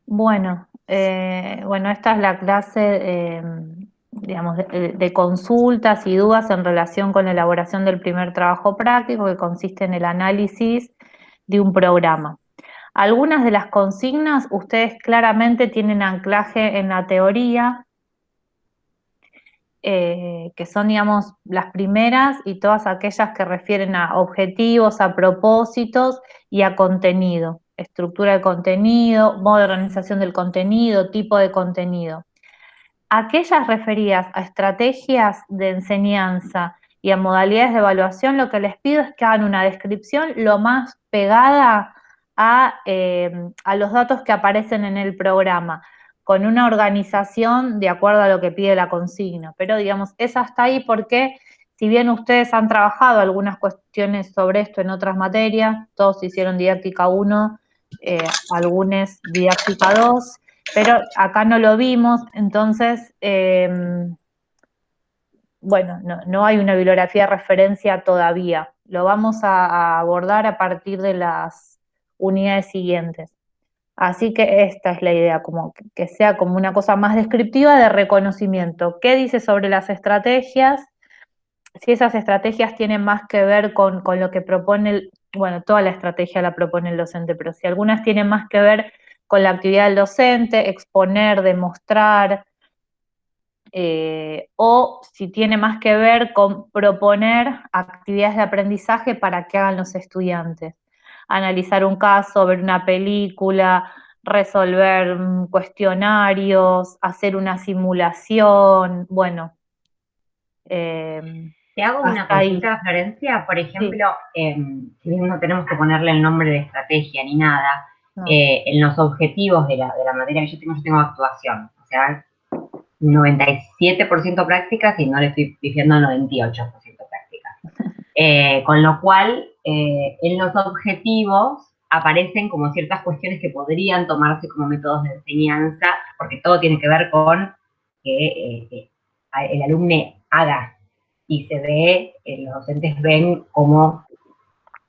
Bueno, esta es la clase, digamos, de consultas y dudas en relación con la elaboración del primer trabajo práctico, que consiste en el análisis de un programa. Algunas de las consignas ustedes claramente tienen anclaje en la teoría, que son, digamos, las primeras y todas aquellas que refieren a objetivos, a propósitos y a contenido, estructura de contenido, modo de organización del contenido, tipo de contenido. Aquellas referidas a estrategias de enseñanza y a modalidades de evaluación, lo que les pido es que hagan una descripción lo más pegada a los datos que aparecen en el programa, con una organización de acuerdo a lo que pide la consigna. Pero, digamos, es hasta ahí porque, si bien ustedes han trabajado algunas cuestiones sobre esto en otras materias, todos hicieron didáctica 1, algunos didáctica 2, pero acá no lo vimos, entonces, bueno, no hay una bibliografía de referencia todavía. Lo vamos a abordar a partir de las unidades siguientes. Así que esta es la idea, como que sea como una cosa más descriptiva de reconocimiento. ¿Qué dice sobre las estrategias? Si esas estrategias tienen más que ver con lo que propone, bueno, toda la estrategia la propone el docente, pero si algunas tienen más que ver con la actividad del docente, exponer, demostrar, o si tiene más que ver con proponer actividades de aprendizaje para que hagan los estudiantes. Analizar un caso, ver una película, resolver cuestionarios, hacer una simulación, bueno, Te hago una hasta ahí. consulta, Florencia. Por Sí, ejemplo, si bien no tenemos que ponerle el nombre de estrategia ni nada, no. en los objetivos de la materia que yo tengo actuación. O sea, 97% prácticas y no le estoy diciendo 98% prácticas. Con lo cual, en los objetivos aparecen como ciertas cuestiones que podrían tomarse como métodos de enseñanza, porque todo tiene que ver con que el alumno haga y se ve, los docentes ven cómo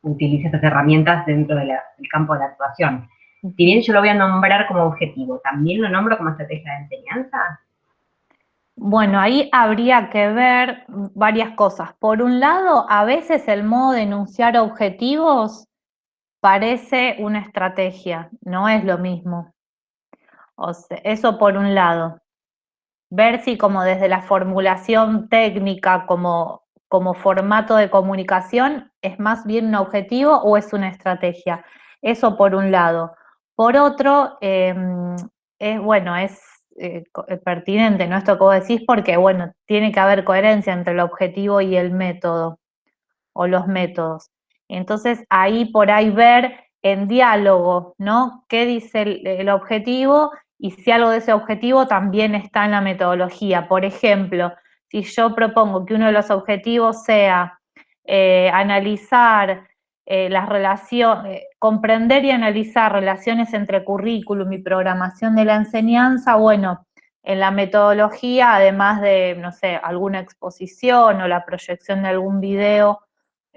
utiliza estas herramientas dentro del campo de la actuación. Si bien yo lo voy a nombrar como objetivo, ¿también lo nombro como estrategia de enseñanza? Bueno, ahí habría que ver varias cosas. Por un lado, a veces el modo de enunciar objetivos parece una estrategia, no es lo mismo. O sea, eso por un lado. Ver si como desde la formulación técnica, como formato de comunicación, es más bien un objetivo o es una estrategia. Eso por un lado. Por otro, es pertinente, ¿no? Esto que vos decís, porque, bueno, tiene que haber coherencia entre el objetivo y el método o los métodos. Entonces, ahí por ahí ver en diálogo, ¿no? ¿Qué dice el objetivo? Y si algo de ese objetivo también está en la metodología. Por ejemplo, si yo propongo que uno de los objetivos sea analizar las relaciones, comprender y analizar relaciones entre currículum y programación de la enseñanza, bueno, en la metodología, además de, no sé, alguna exposición o la proyección de algún video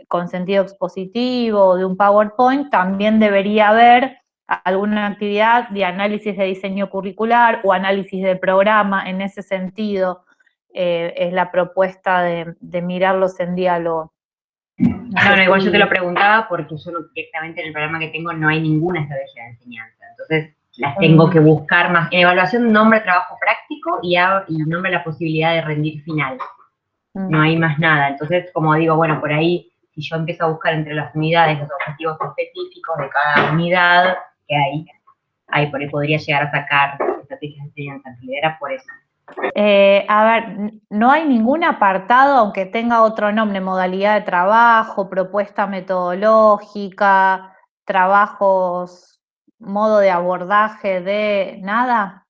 con sentido expositivo, de un PowerPoint, también debería haber alguna actividad de análisis de diseño curricular o análisis de programa. En ese sentido, es la propuesta de mirarlos en diálogo. No No, sé no, igual yo te lo si... preguntaba porque yo directamente en el programa que tengo no hay ninguna estrategia de enseñanza. Entonces las tengo que Mm, buscar más. En evaluación nombre trabajo práctico y nombre la posibilidad de rendir final. No mm. hay más nada. Entonces, como digo, bueno, por ahí, si yo empiezo a buscar entre las unidades los objetivos específicos de cada unidad que hay, ahí por ahí podría llegar a sacar estrategias de enseñanza. Era por eso. A ver, no hay ningún apartado, aunque tenga otro nombre, modalidad de trabajo, propuesta metodológica, trabajos, modo de abordaje de nada.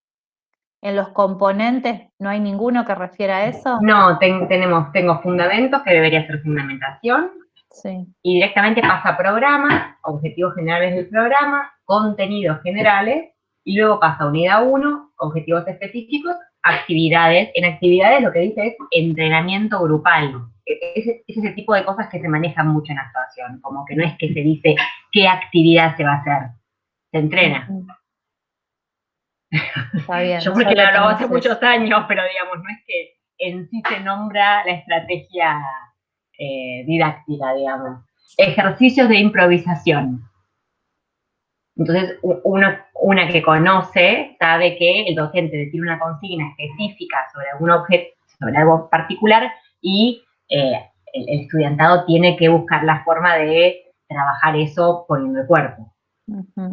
En los componentes no hay ninguno que refiera a eso. No, tengo fundamentos, que debería ser fundamentación, Sí. y directamente pasa a programa, objetivos generales del programa, contenidos generales, y luego pasa a unidad 1, objetivos específicos, actividades. En actividades lo que dice es entrenamiento grupal. Es ese tipo de cosas que se manejan mucho en actuación, como que no es que se dice qué actividad se va a hacer, se entrena. Está bien, Yo ya porque lo lo hago hace conoces. muchos años, pero digamos, no es que en sí se nombra la estrategia didáctica, digamos. Ejercicios de improvisación. Entonces, una que conoce sabe que el docente le tiene una consigna específica sobre algún objeto, sobre algo particular, y el estudiantado tiene que buscar la forma de trabajar eso poniendo el cuerpo. Ujú.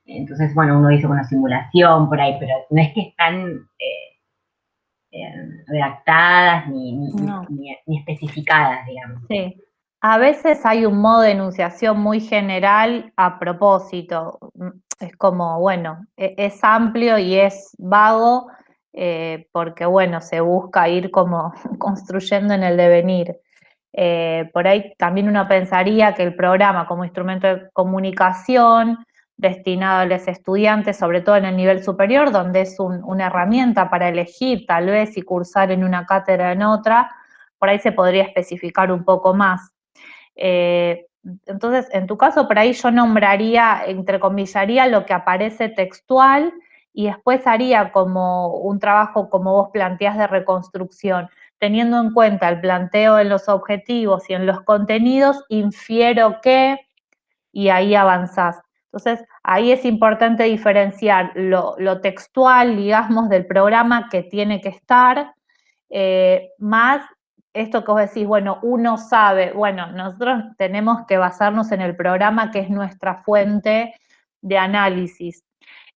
Entonces, bueno, uno dice una simulación por ahí, pero no es que están redactadas No. ni especificadas, digamos. Sí, a veces hay un modo de enunciación muy general a propósito. Es como, bueno, es amplio y es vago porque, bueno, se busca ir como construyendo en el devenir. Por ahí también uno pensaría que el programa como instrumento de comunicación destinado a los estudiantes, sobre todo en el nivel superior, donde es una herramienta para elegir tal vez si cursar en una cátedra o en otra, por ahí se podría especificar un poco más. Entonces, en tu caso, por ahí yo nombraría, entrecomillaría lo que aparece textual y después haría como un trabajo, como vos planteás, de reconstrucción. Teniendo en cuenta el planteo en los objetivos y en los contenidos, infiero que, y ahí avanzás. Entonces, ahí es importante diferenciar lo textual, digamos, del programa que tiene que estar, más esto que vos decís, bueno, uno sabe, bueno, nosotros tenemos que basarnos en el programa que es nuestra fuente de análisis.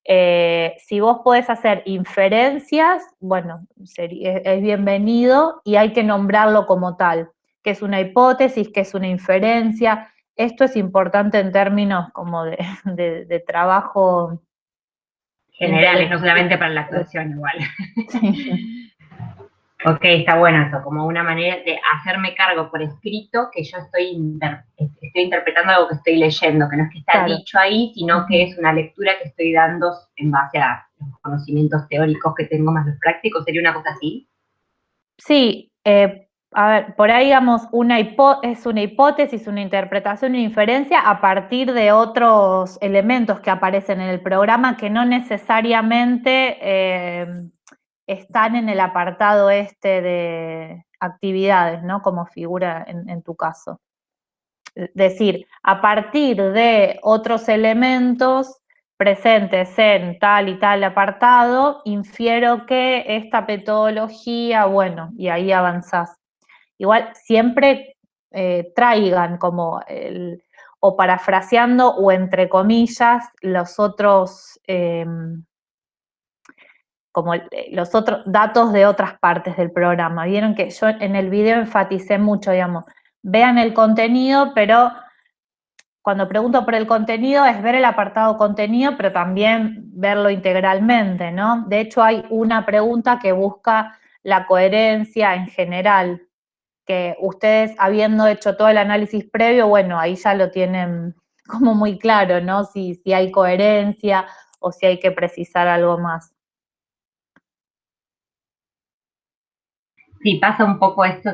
Si vos podés hacer inferencias, bueno, es bienvenido y hay que nombrarlo como tal, que es una hipótesis, que es una inferencia. Esto es importante en términos como de trabajo Generales, no intelectual. solamente para la actuación igual. Sí, Ok, está bueno eso, como una manera de hacerme cargo por escrito que yo estoy interpretando algo que estoy leyendo, que no es que está claro. dicho ahí, sino que Ujú. es una lectura que estoy dando en base a los conocimientos teóricos que tengo más los prácticos. ¿Sería una cosa así? Sí, a ver, por ahí digamos, es una hipótesis, una interpretación, una inferencia a partir de otros elementos que aparecen en el programa que no necesariamente están en el apartado este de actividades, ¿no? Como figura en tu caso. Es decir, a partir de otros elementos presentes en tal y tal apartado, infiero que esta metodología, bueno, y ahí avanzás. Igual siempre traigan como o parafraseando o entre comillas, los otros, como los otros datos de otras partes del programa. Vieron que yo en el video enfaticé mucho, digamos, vean el contenido, pero cuando pregunto por el contenido es ver el apartado contenido, pero también verlo integralmente, ¿no? De hecho, hay una pregunta que busca la coherencia en general, que ustedes, habiendo hecho todo el análisis previo, bueno, ahí ya lo tienen como muy claro, ¿no? Si hay coherencia o si hay que precisar algo más. Sí, pasa un poco esto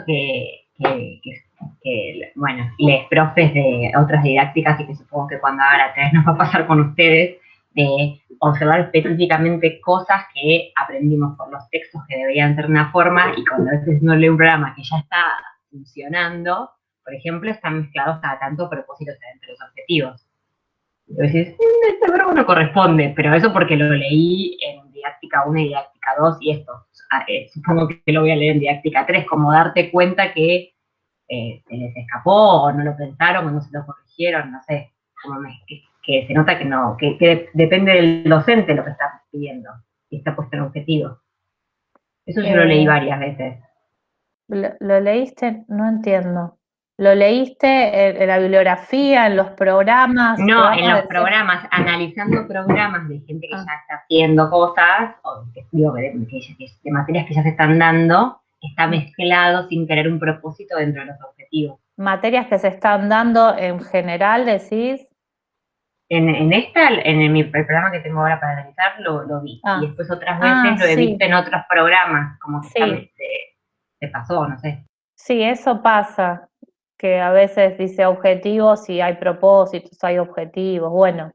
bueno, les profes de otras didácticas y que supongo que cuando haga la 3 nos va a pasar con ustedes, de observar específicamente cosas que aprendimos por los textos que deberían ser una forma y cuando a veces no lee un programa que ya está funcionando, por ejemplo, están mezclados cada tanto propósitos entre los objetivos. Y decís, este verbo no corresponde, pero eso porque lo leí en didáctica 1 y didáctica 2 y esto, supongo que lo voy a leer en didáctica 3, como darte cuenta que se les escapó o no lo pensaron o no se lo corrigieron, no sé, que se nota que no, que depende del docente lo que está pidiendo y está puesto en objetivo. Eso yo lo leí Eh, varias veces. ¿Lo leíste? No entiendo. ¿Lo leíste en la bibliografía, en los programas? No, en Programas los de CEF. programas, analizando programas de gente que Ah, ya está haciendo cosas, o digo, de materias que ya se están dando, está mm. mezclado sin querer un propósito dentro de los objetivos. Materias que se están dando en general, decís. El programa que tengo ahora para analizar, lo vi. Y Ah, después otras ah, veces lo he visto sí, en otros programas, como que sí, se pasó, no sé. sí, eso pasa, que a veces dice objetivos y hay propósitos, hay objetivos. Bueno,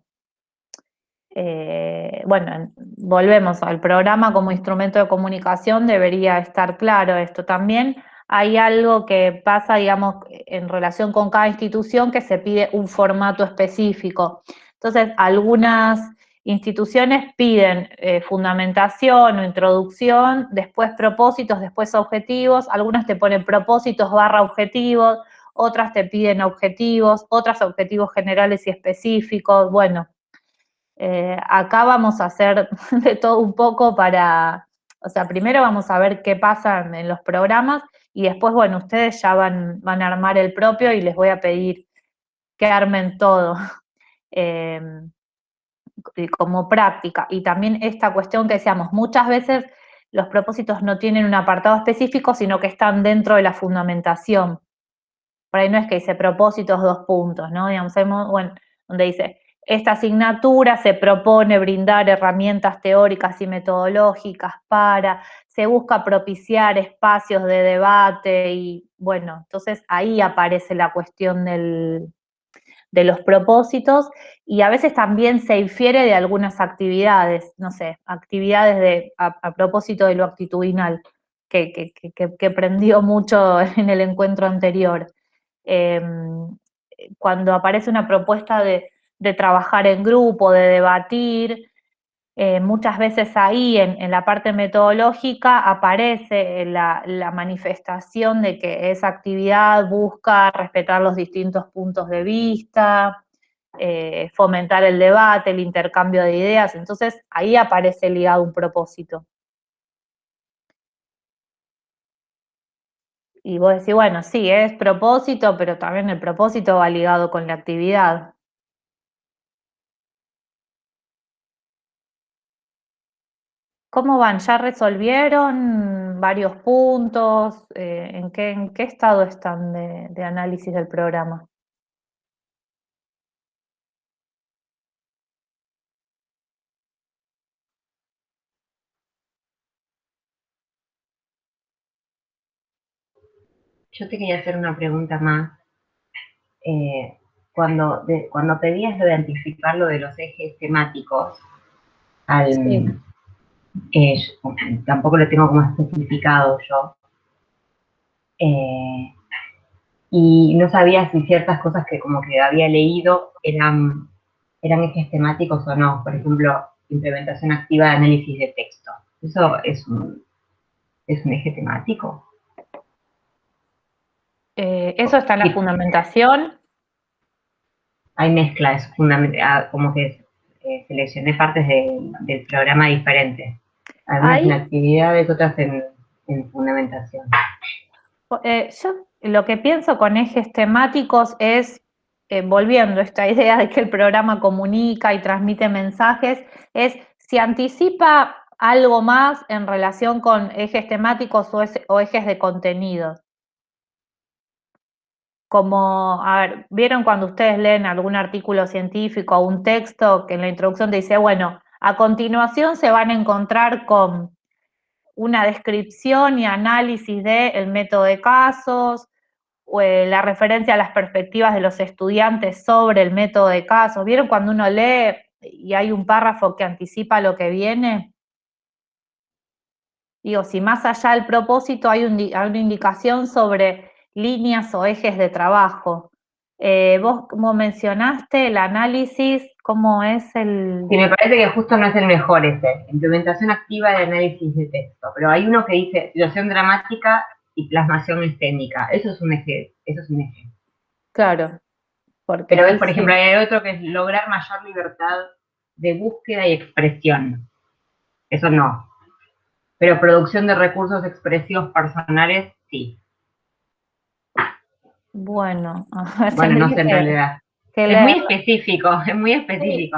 bueno, volvemos al programa como instrumento de comunicación, debería estar claro esto. También hay algo que pasa, digamos, en relación con cada institución, que se pide un formato específico. Entonces, algunas instituciones piden fundamentación o introducción, después propósitos, después objetivos, algunas te ponen propósitos / objetivos, otras te piden objetivos, otras objetivos generales y específicos. Bueno, acá vamos a hacer de todo un poco o sea, primero vamos a ver qué pasa en los programas y después, bueno, ustedes ya van a armar el propio y les voy a pedir que armen todo eh, como práctica. Y también esta cuestión que decíamos, muchas veces los propósitos no tienen un apartado específico, sino que están dentro de la fundamentación. Por ahí no es que dice propósitos 2 puntos, ¿no? Digamos, bueno, donde dice, esta asignatura se propone brindar herramientas teóricas y metodológicas se busca propiciar espacios de debate y, bueno, entonces ahí aparece la cuestión de los propósitos y a veces también se infiere de algunas actividades, no sé, actividades a propósito de lo actitudinal, que prendió mucho en el encuentro anterior. Eh, Cuando aparece una propuesta de trabajar en grupo, de debatir, muchas veces ahí en la parte metodológica aparece la manifestación de que esa actividad busca respetar los distintos puntos de vista, fomentar el debate, el intercambio de ideas, entonces ahí aparece ligado un propósito. Y vos decís, bueno, sí, es propósito, pero también el propósito va ligado con la actividad. ¿Cómo van? ¿Ya resolvieron varios puntos? ¿En qué estado están de análisis del programa? Yo te quería hacer una pregunta más. Cuando pedías lo de anticipar lo de los ejes temáticos, Sí. al, tampoco lo tengo como especificado yo, y no sabía si ciertas cosas que como que había leído eran ejes temáticos o no. Por ejemplo, implementación activa de análisis de texto. ¿Eso es un eje temático? Eso está en la Sí, fundamentación. hay mezcla, es como que seleccioné partes del programa diferentes. Algunas en Ahí, actividades, otras en fundamentación. yo lo que pienso con ejes temáticos es, volviendo a esta idea de que el programa comunica y transmite mensajes, es si anticipa algo más en relación con ejes temáticos o ejes de contenido. Como, a ver, ¿vieron cuando ustedes leen algún artículo científico o un texto que en la introducción te dice, bueno, a continuación se van a encontrar con una descripción y análisis del método de casos, o la referencia a las perspectivas de los estudiantes sobre el método de casos? ¿Vieron cuando uno lee y hay un párrafo que anticipa lo que viene? Digo, si más allá del propósito hay una indicación sobre líneas o ejes de trabajo. Vos, como mencionaste, el análisis, ¿cómo es el...? Sí, me parece que justo no es el mejor ese, implementación activa de análisis de texto, pero hay uno que dice situación dramática y plasmación escénica. Eso es un eje, eso es un eje. Claro, porque Pero ves, ahí por ejemplo, sí. hay otro que es lograr mayor libertad de búsqueda y expresión. Eso no. Pero producción de recursos expresivos personales, sí. Bueno, a ver, Bueno, no tendría sé en realidad. que Es muy leer. específico, es muy Sí. específico.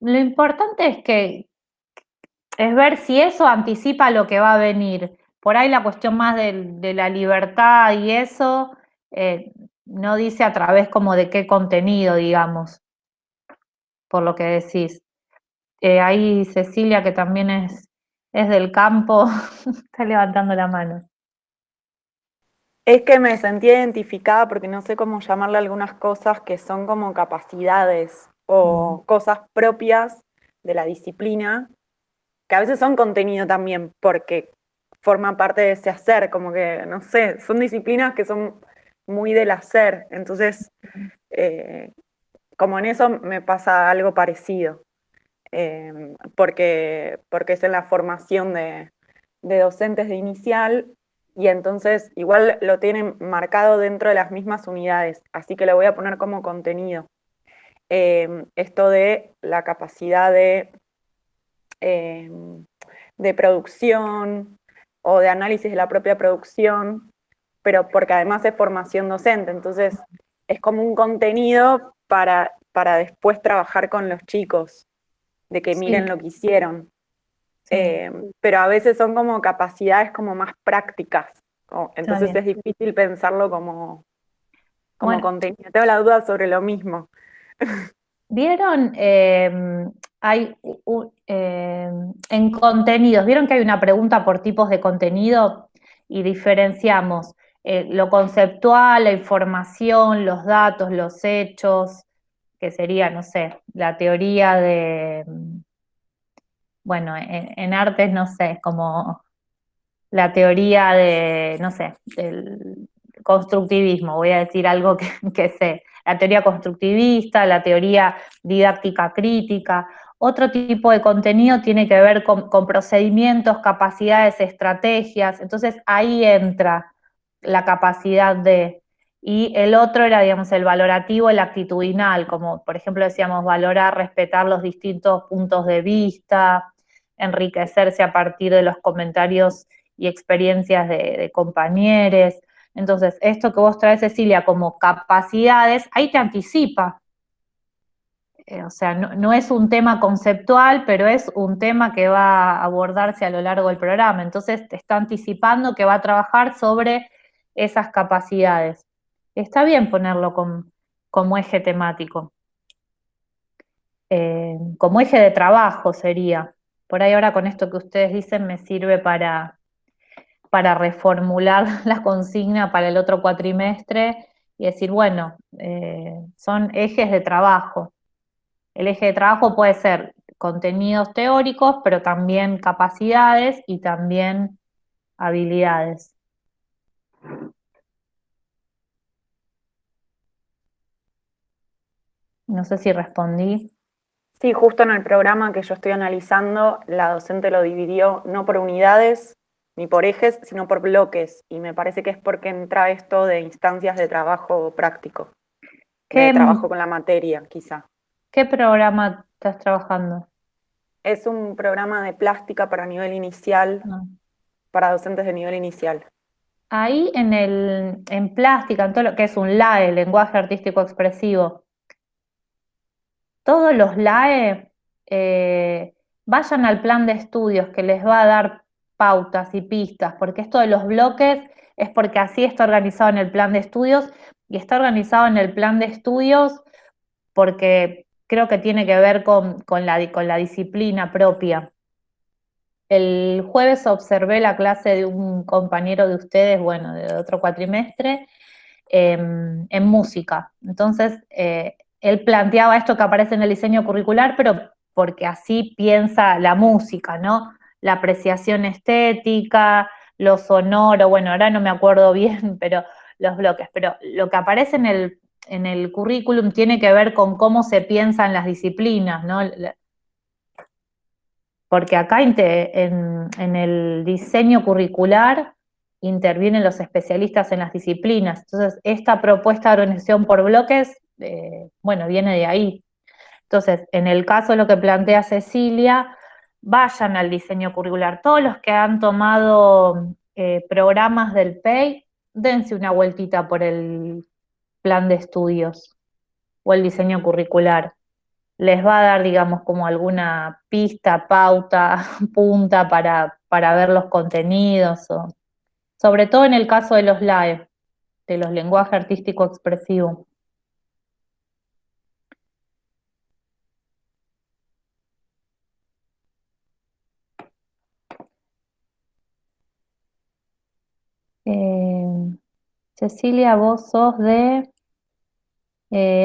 Lo importante es ver si eso anticipa lo que va a venir. Por ahí la cuestión más de la libertad y eso no dice a través como de qué contenido, digamos, por lo que decís. Ahí Cecilia, que también es del campo, está levantando la mano. Es que me sentí identificada porque no sé cómo llamarle algunas cosas que son como capacidades o cosas propias de la disciplina, que a veces son contenido también, porque forma parte de ese hacer, como que, no sé, son disciplinas que son muy del hacer, entonces, como en eso me pasa algo parecido, porque es en la formación de docentes de inicial, y entonces igual lo tienen marcado dentro de las mismas unidades, así que lo voy a poner como contenido. Esto de la capacidad eh, de producción o de análisis de la propia producción, pero porque además es formación docente, entonces es como un contenido para después trabajar con los chicos, de que miren Sí, lo que hicieron. sí, Pero a veces son como capacidades como más prácticas, está entonces bien. es difícil pensarlo como Bueno, contenido. Tengo la duda sobre lo mismo. ¿vieron? Hay en contenidos, ¿vieron que hay una pregunta por tipos de contenido y diferenciamos lo conceptual, la información, los datos, los hechos, que sería, no sé, la teoría de, bueno, en artes, no sé, como la teoría de, no sé, del constructivismo, voy a decir algo que sé, la teoría constructivista, la teoría didáctica crítica. Otro tipo de contenido tiene que ver con procedimientos, capacidades, estrategias, entonces ahí entra la capacidad de... Y el otro era, digamos, el valorativo, el actitudinal, como por ejemplo decíamos, valorar, respetar los distintos puntos de vista, enriquecerse a partir de los comentarios y experiencias de compañeros. Entonces, esto que vos traes, Cecilia, como capacidades, ahí te anticipa. O sea, no es un tema conceptual, pero es un tema que va a abordarse a lo largo del programa. Entonces, te está anticipando que va a trabajar sobre esas capacidades. Está bien ponerlo como eje temático. Como eje de trabajo sería. Por ahí ahora con esto que ustedes dicen me sirve para reformular la consigna para el otro cuatrimestre y decir, bueno, son ejes de trabajo. El eje de trabajo puede ser contenidos teóricos, pero también capacidades y también habilidades. No sé si respondí. Sí, justo en el programa que yo estoy analizando, la docente lo dividió no por unidades ni por ejes, sino por bloques. Y me parece que es porque entra esto de instancias de trabajo práctico, de ¿Qué, trabajo con la materia, quizá. qué programa estás trabajando? Es un programa de plástica para nivel inicial, Ah. para docentes de nivel inicial. Ahí en plástica, en todo lo que es un LAE, lenguaje artístico expresivo, todos los LAE vayan al plan de estudios que les va a dar pautas y pistas, porque esto de los bloques es porque así está organizado en el plan de estudios y está organizado en el plan de estudios porque creo que tiene que ver con la disciplina propia. El jueves observé la clase de un compañero de ustedes, bueno, de otro cuatrimestre, en música. Entonces, él planteaba esto que aparece en el diseño curricular, pero porque así piensa la música, ¿no? La apreciación estética, lo sonoro, bueno, ahora no me acuerdo bien, pero los bloques, pero lo que aparece en el currículum tiene que ver con cómo se piensan las disciplinas, ¿no? Porque acá en el diseño curricular intervienen los especialistas en las disciplinas. Entonces, esta propuesta de organización por bloques, bueno, viene de ahí. Entonces, en el caso de lo que plantea Cecilia, vayan al diseño curricular. Todos los que han tomado programas del PEI, dense una vueltita por el plan de estudios o el diseño curricular. Les va a dar, digamos, como alguna pista, pauta, punta para ver los contenidos, sobre todo en el caso de los LAE, de los lenguajes artístico expresivo. Eh, Cecilia, vos sos de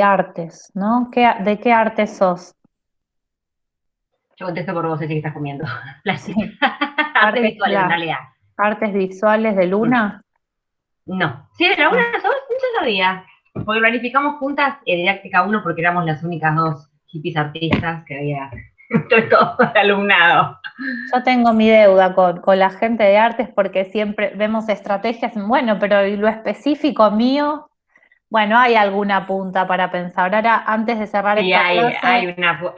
Artes, ¿no? ¿De qué arte sos? Yo contesto por vos, sé que estás comiendo. Sí. Artes visuales, en realidad. Artes visuales de Mm. Luna. No. Sí, de la una Ah, sos, no sabía. Porque planificamos juntas Didáctica uno porque éramos las únicas dos hippies artistas que había entre todo el alumnado. yo tengo mi deuda con la gente de artes porque siempre vemos estrategias, bueno, pero ¿y lo específico mío? Bueno, hay alguna punta para pensar. Ahora, antes de cerrar Sí, esta clase, hay una punta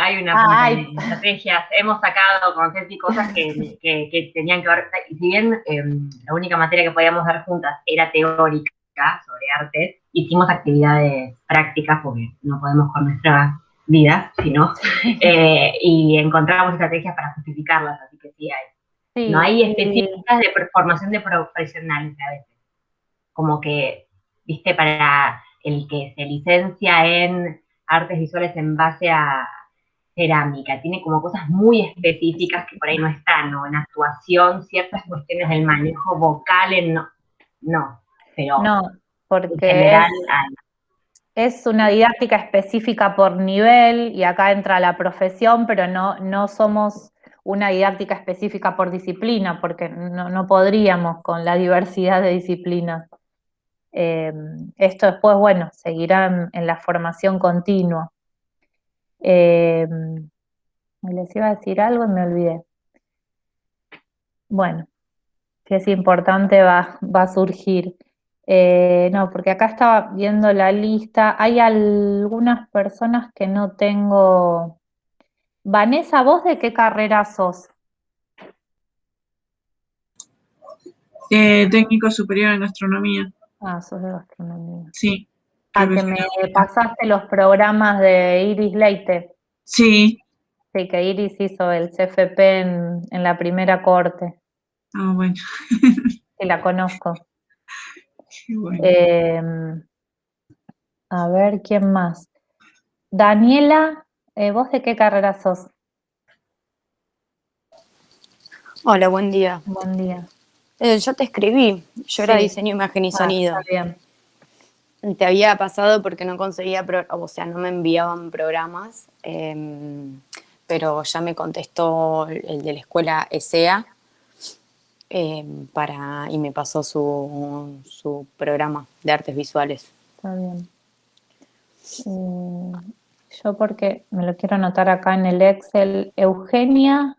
hay, en estrategias. Hemos sacado con Ceci cosas que tenían que ver. Y si bien la única materia que podíamos dar juntas era teórica sobre arte, hicimos actividades prácticas porque no podemos con nuestra vida, sino. Y encontramos estrategias para justificarlas, así que sí hay. No sí, hay específicas de formación de profesionales a veces. Como que, viste, para el que se licencia en artes visuales en base a cerámica, tiene como cosas muy específicas que por ahí no están, ¿no? En actuación, ciertas cuestiones del manejo vocal, no, pero no, en porque general hay. es una didáctica específica por nivel y acá entra la profesión, pero no somos una didáctica específica por disciplina, porque no podríamos con la diversidad de disciplinas. Esto después, bueno, seguirá en la formación continua. Eh, Les iba a decir algo y me olvidé. Bueno, que es importante va a surgir. No, porque acá estaba viendo la lista. Hay algunas personas que no tengo. Vanessa, ¿vos de qué carrera sos? Técnico superior en gastronomía. Ah, sos de gastronomía. Sí, Ah, que me profesional. pasaste los programas de Iris Leite. Sí. Sí, que Iris hizo el CFP en la primera corte. Ah, bueno. Sí, la conozco. Qué bueno. A ver, ¿quién más? Daniela, ¿vos de qué carrera sos? Hola, buen día. Buen día. Yo te escribí, yo era Sí. diseño, imagen y Está sonido. bien. Te había pasado porque no conseguía, o sea, no me enviaban programas, pero ya me contestó el de la escuela ESEA y me pasó su programa de artes visuales. Está bien. Yo porque me lo quiero anotar acá en el Excel. Eugenia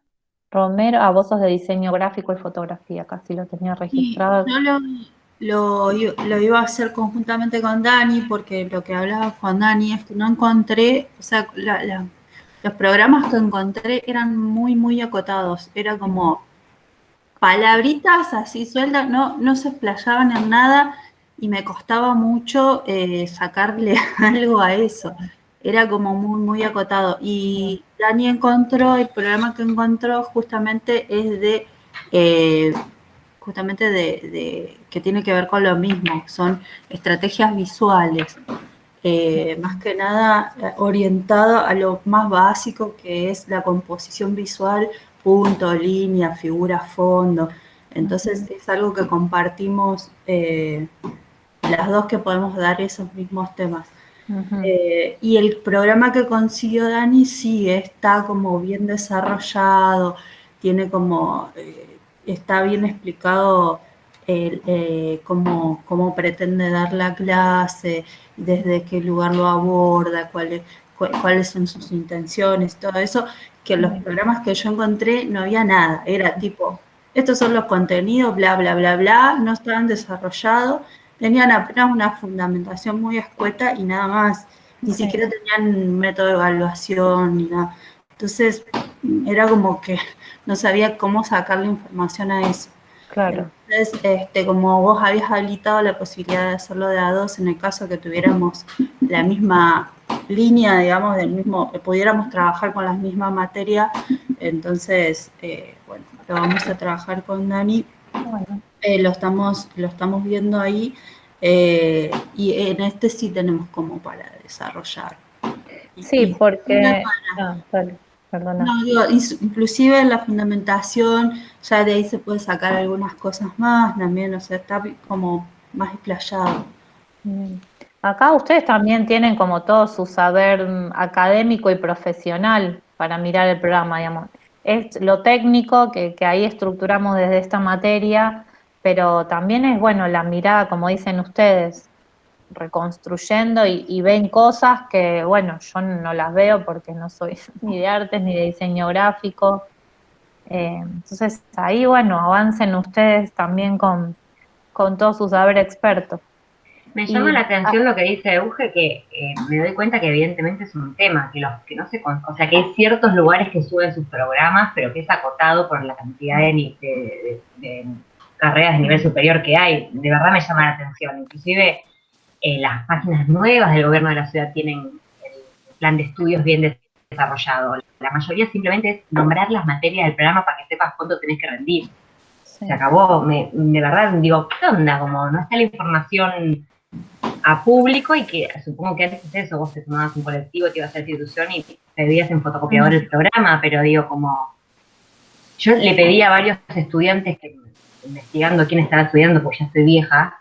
Romero, vos sos de diseño gráfico y fotografía, casi lo tenía Sí, registrado. yo lo iba a hacer conjuntamente con Dani, porque lo que hablaba con Dani es que no encontré, o sea, los programas que encontré eran muy, muy acotados. Era como palabritas así sueltas, no se explayaban en nada y me costaba mucho sacarle algo a eso. Era como muy, muy acotado. Y Dani encontró, el programa que encontró justamente es eh, que tiene que ver con lo mismo, son estrategias visuales, más que nada orientado a lo más básico que es la composición visual, punto, línea, figura, fondo. Entonces es algo que compartimos las dos, que podemos dar esos mismos temas. Y el programa que consiguió Dani sí está como bien desarrollado, tiene como, está bien explicado cómo pretende dar la clase, desde qué lugar lo aborda, cuáles son sus intenciones, todo eso, que en los programas que yo encontré no había nada, era tipo, estos son los contenidos, bla, bla, bla, bla, no estaban desarrollados, tenían apenas una fundamentación muy escueta y nada más. Ni siquiera tenían método de evaluación ni nada. Entonces, era como que no sabía cómo sacarle información a eso. Claro. Entonces, como vos habías habilitado la posibilidad de hacerlo de a dos, en el caso que tuviéramos la misma línea, digamos, pudiéramos trabajar con la misma materia, entonces, bueno, lo vamos a trabajar con Dani. Bueno. Lo estamos viendo ahí, y en este sí tenemos como para desarrollar. Sí, porque... perdona. No, digo, inclusive en la fundamentación, ya de ahí se puede sacar algunas cosas más también, o sea, está como más explayado. Acá ustedes también tienen como todo su saber académico y profesional para mirar el programa, digamos. Es lo técnico que ahí estructuramos desde esta materia, pero también es, bueno, la mirada, como dicen ustedes, reconstruyendo y ven cosas que, bueno, yo no las veo porque no soy ni de artes ni de diseño gráfico. Entonces ahí, bueno, avancen ustedes también con todo su saber experto. Me llama Y la atención lo que dice Euge, que me doy cuenta que evidentemente es un tema, que los que no se o sea, que hay ciertos lugares que suben sus programas, pero que es acotado por la cantidad de carreras de nivel superior que hay. De verdad me llama la atención. Inclusive las páginas nuevas del gobierno de la ciudad tienen el plan de estudios bien desarrollado. La mayoría simplemente es nombrar las materias del programa para que sepas cuánto tenés que rendir. sí. Se acabó. De verdad digo, ¿qué onda? Como no está la información a público y que supongo que antes de eso vos te tomabas un colectivo, te ibas a la institución y pedías en fotocopiador el programa, pero digo, como yo le pedí a varios estudiantes que investigando quién estaba estudiando, porque ya estoy vieja,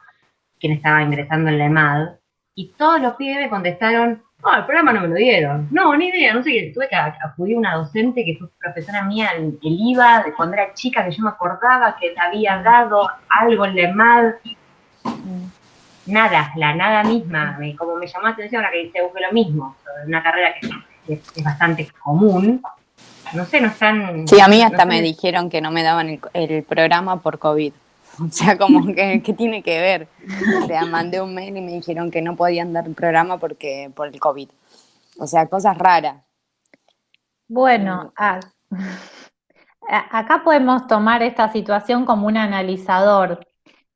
quién estaba ingresando en la EMAD, y todos los pibes me contestaron, no, el programa no me lo dieron, no, ni idea, no sé qué, tuve que acudir a una docente que fue profesora mía en el IVA, de cuando era chica, que yo me acordaba que le había dado algo en la EMAD. Nada, la nada misma, como me llamó la atención ahora que dice busque lo mismo, sobre una carrera que es bastante común, no sé, no están... Sí, a mí hasta no me dijeron que no me daban el programa por COVID. O sea, como que tiene que ver. O sea, mandé un mail y me dijeron que no podían dar el programa por el COVID. O sea, cosas raras. Bueno, acá podemos tomar esta situación como un analizador.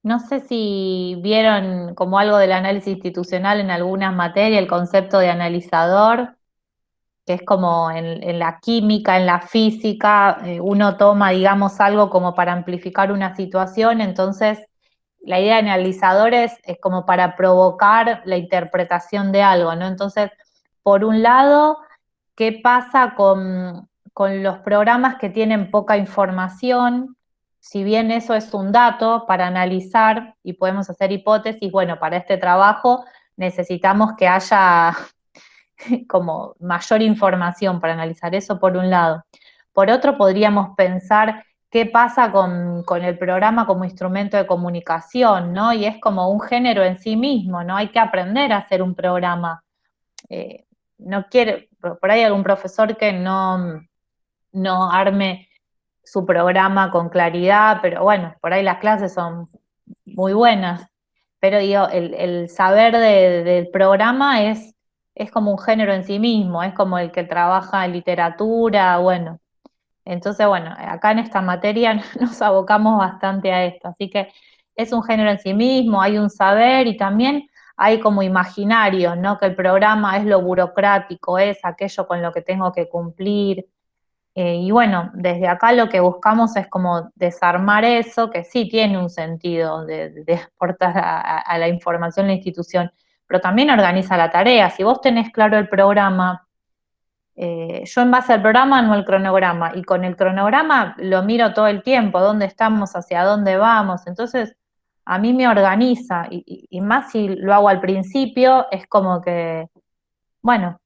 No sé si vieron como algo del análisis institucional en algunas materias, el concepto de analizador, que es como en la química, en la física, uno toma, digamos, algo como para amplificar una situación, entonces la idea de analizadores es como para provocar la interpretación de algo, ¿no? Entonces, por un lado, ¿qué pasa con los programas que tienen poca información? Si bien eso es un dato para analizar y podemos hacer hipótesis, bueno, para este trabajo necesitamos que haya como mayor información para analizar eso por un lado. Por otro, podríamos pensar qué pasa con el programa como instrumento de comunicación, ¿no? Y es como un género en sí mismo, ¿no? Hay que aprender a hacer un programa. No quiere, por ahí algún profesor que no arme su programa con claridad, pero bueno, por ahí las clases son muy buenas. Pero digo, el saber del programa es como un género en sí mismo, es como el que trabaja en literatura, bueno. Entonces, bueno, acá en esta materia nos abocamos bastante a esto, así que es un género en sí mismo, hay un saber y también hay como imaginario, ¿no? Que el programa es lo burocrático, es aquello con lo que tengo que cumplir. Y bueno, desde acá lo que buscamos es como desarmar eso, que sí tiene un sentido de aportar a la información en la institución, pero también organiza la tarea. Si vos tenés claro el programa, yo en base al programa no el cronograma, y con el cronograma lo miro todo el tiempo, dónde estamos, hacia dónde vamos, entonces a mí me organiza, y más si lo hago al principio, es como que, bueno,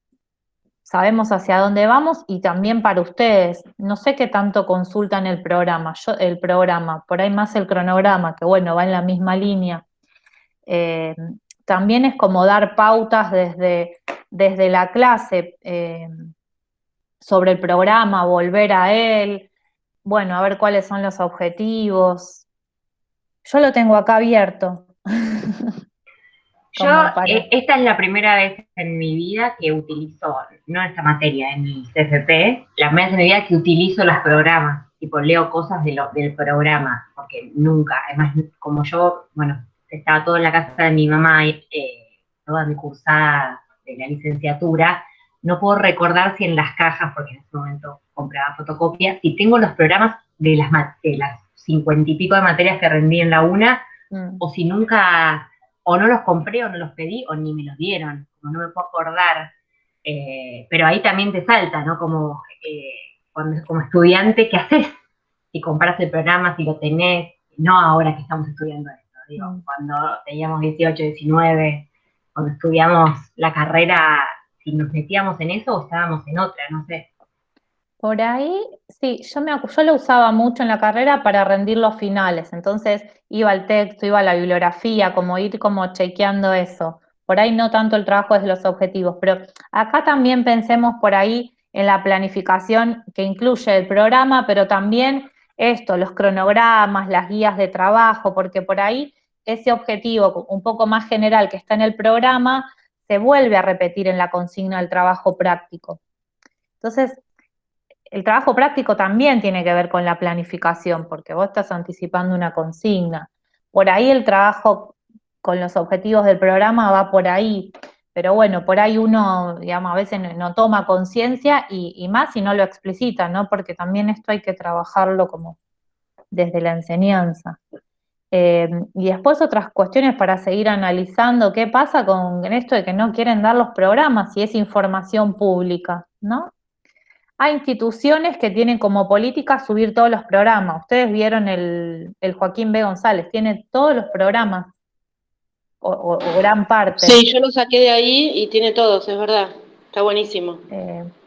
sabemos hacia dónde vamos y también para ustedes. No sé qué tanto consultan el programa, por ahí más el cronograma, que bueno, va en la misma línea. Eh, También es como dar pautas desde la clase sobre el programa, volver a él, bueno, a ver cuáles son los objetivos. Yo lo tengo acá abierto. Yo, esta es la primera vez en mi vida que utilizo, no esta materia, en el CFP, la primera vez en mi vida que utilizo los programas, tipo leo cosas del programa, porque nunca, además, como yo, bueno, estaba todo en la casa de mi mamá, toda mi cursada de la licenciatura, no puedo recordar si en las cajas, porque en ese momento compraba fotocopias, si tengo los programas de las 50 y pico de materias que rendí en la UNA, o si nunca... o no los compré o no los pedí o ni me los dieron, como no me puedo acordar. Pero ahí también te salta, ¿no? Como estudiante, ¿qué haces? Si compras el programa, si lo tenés, no ahora que estamos estudiando esto, digo, cuando teníamos 18, 19, cuando estudiamos la carrera, si nos metíamos en eso o estábamos en otra, no sé. Por ahí, sí, yo lo usaba mucho en la carrera para rendir los finales, entonces iba al texto, iba a la bibliografía, como ir como chequeando eso. Por ahí no tanto el trabajo desde los objetivos, pero acá también pensemos por ahí en la planificación que incluye el programa, pero también esto, los cronogramas, las guías de trabajo, porque por ahí ese objetivo un poco más general que está en el programa se vuelve a repetir en la consigna del trabajo práctico. Entonces, el trabajo práctico también tiene que ver con la planificación, porque vos estás anticipando una consigna. Por ahí el trabajo con los objetivos del programa va por ahí, pero bueno, por ahí uno, digamos, a veces no toma conciencia y más si no lo explicita, ¿no? Porque también esto hay que trabajarlo como desde la enseñanza. Y después otras cuestiones para seguir analizando qué pasa con esto de que no quieren dar los programas, si es información pública, ¿no? Hay instituciones que tienen como política subir todos los programas. Ustedes vieron el Joaquín B. González, tiene todos los programas, o gran parte. Sí, yo lo saqué de ahí y tiene todos, es verdad. Está buenísimo.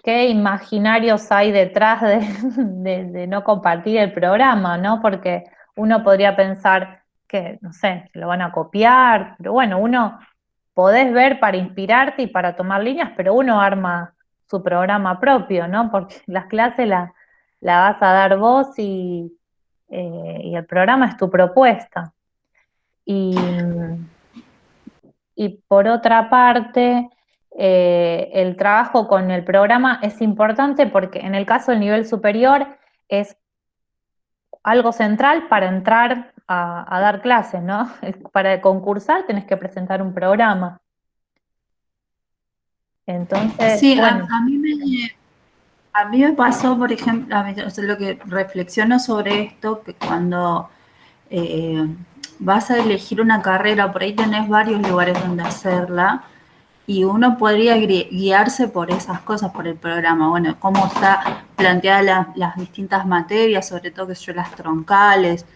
¿Qué imaginarios hay detrás de no compartir el programa, ¿no? Porque uno podría pensar que, no sé, se lo van a copiar, pero bueno, uno podés ver para inspirarte y para tomar líneas, pero uno arma su programa propio, ¿no? Porque las clases la vas a dar vos y el programa es tu propuesta. Y por otra parte, el trabajo con el programa es importante porque en el caso del nivel superior es algo central para entrar a dar clases, ¿no? Para concursar tenés que presentar un programa. Entonces, Sí, bueno. a mí me pasó, por ejemplo, o sea, lo que reflexiono sobre esto, que cuando vas a elegir una carrera, por ahí tenés varios lugares donde hacerla, y uno podría guiarse por esas cosas, por el programa. Bueno, cómo está planteada las distintas materias, sobre todo que yo las troncales,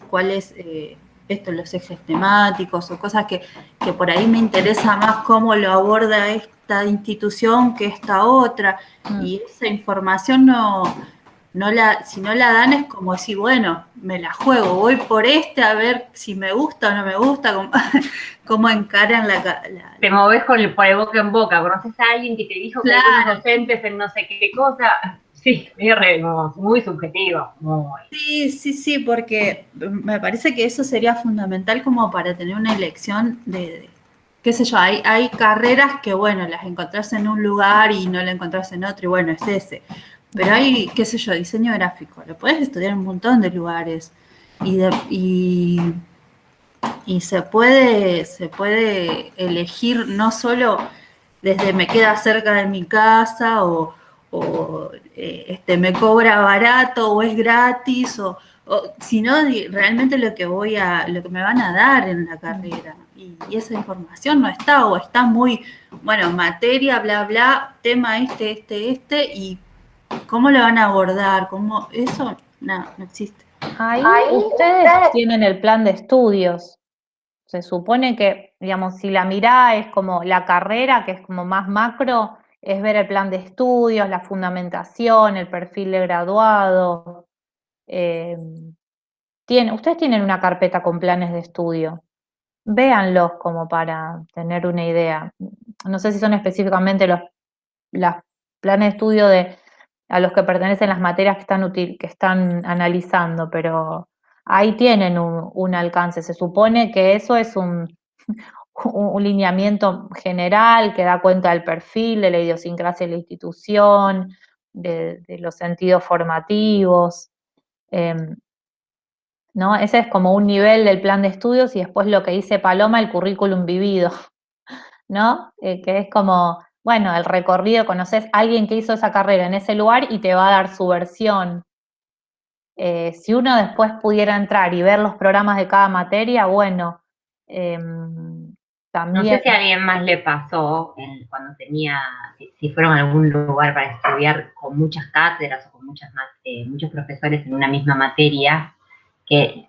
cuáles los ejes temáticos o cosas que por ahí me interesa más cómo lo aborda esta institución que esta otra. Y esa información si no la dan es como decir, bueno, me la juego, voy por a ver si me gusta o no me gusta, cómo encaran Te moves por el boca en boca, conoces a alguien que te dijo que hay unos docentes en no sé qué cosa. Sí, muy subjetivo. Muy. Sí, porque me parece que eso sería fundamental como para tener una elección qué sé yo, hay carreras que, bueno, las encontrás en un lugar y no las encontrás en otro, y bueno, es ese. Pero hay, qué sé yo, diseño gráfico, lo puedes estudiar en un montón de lugares y se puede elegir no solo desde me queda cerca de mi casa o me cobra barato o es gratis sino realmente lo que me van a dar en la carrera y esa información no está o está muy, bueno, materia, bla, bla, tema y cómo lo van a abordar, eso no existe. Ahí ustedes tienen el plan de estudios. Se supone que, digamos, si la mirada es como la carrera, que es como más macro, es ver el plan de estudios, la fundamentación, el perfil de graduado. Ustedes tienen una carpeta con planes de estudio. Véanlos como para tener una idea. No sé si son específicamente los planes de estudio a los que pertenecen las materias que están analizando, pero ahí tienen un alcance. Se supone que eso es un lineamiento general que da cuenta del perfil, de la idiosincrasia de la institución, de los sentidos formativos. ¿No? Ese es como un nivel del plan de estudios y después lo que dice Paloma, el currículum vivido, ¿no? Que es como, bueno, el recorrido, conoces a alguien que hizo esa carrera en ese lugar y te va a dar su versión. Si uno después pudiera entrar y ver los programas de cada materia, bueno, también... No sé si a alguien más le pasó cuando si fueron a algún lugar para estudiar con muchas cátedras o con muchos profesores en una misma materia, que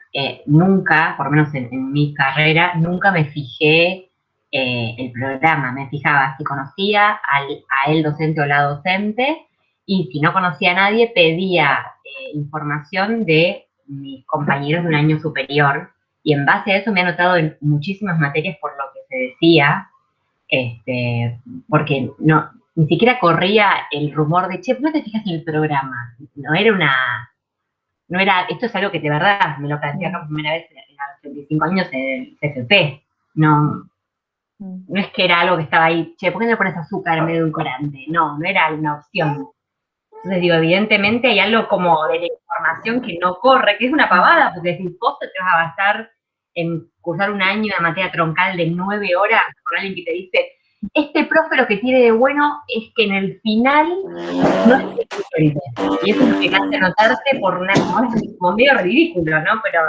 nunca, por lo menos en mi carrera, nunca me fijé el programa, me fijaba si conocía a él docente o la docente, y si no conocía a nadie, pedía información de mis compañeros de un año superior, y en base a eso me he anotado en muchísimas materias por lo que se decía, porque no, ni siquiera corría el rumor de, che, ¿no te fijas en el programa? No era, esto es algo que de verdad me lo planteé por primera vez a los 35 años en el CFP. No, no es que era algo que estaba ahí, che, ¿por qué no le pones azúcar en vez de edulcorante? No, no era una opción. Entonces digo, evidentemente hay algo como de la información que no corre, que es una pavada, porque si vos te vas a basar en cursar un año de materia troncal de 9 horas con alguien que te dice, este profe lo que tiene de bueno es que en el final no es exigente. Y eso es lo que hace notarte por una cosa como medio ridículo, ¿no? Pero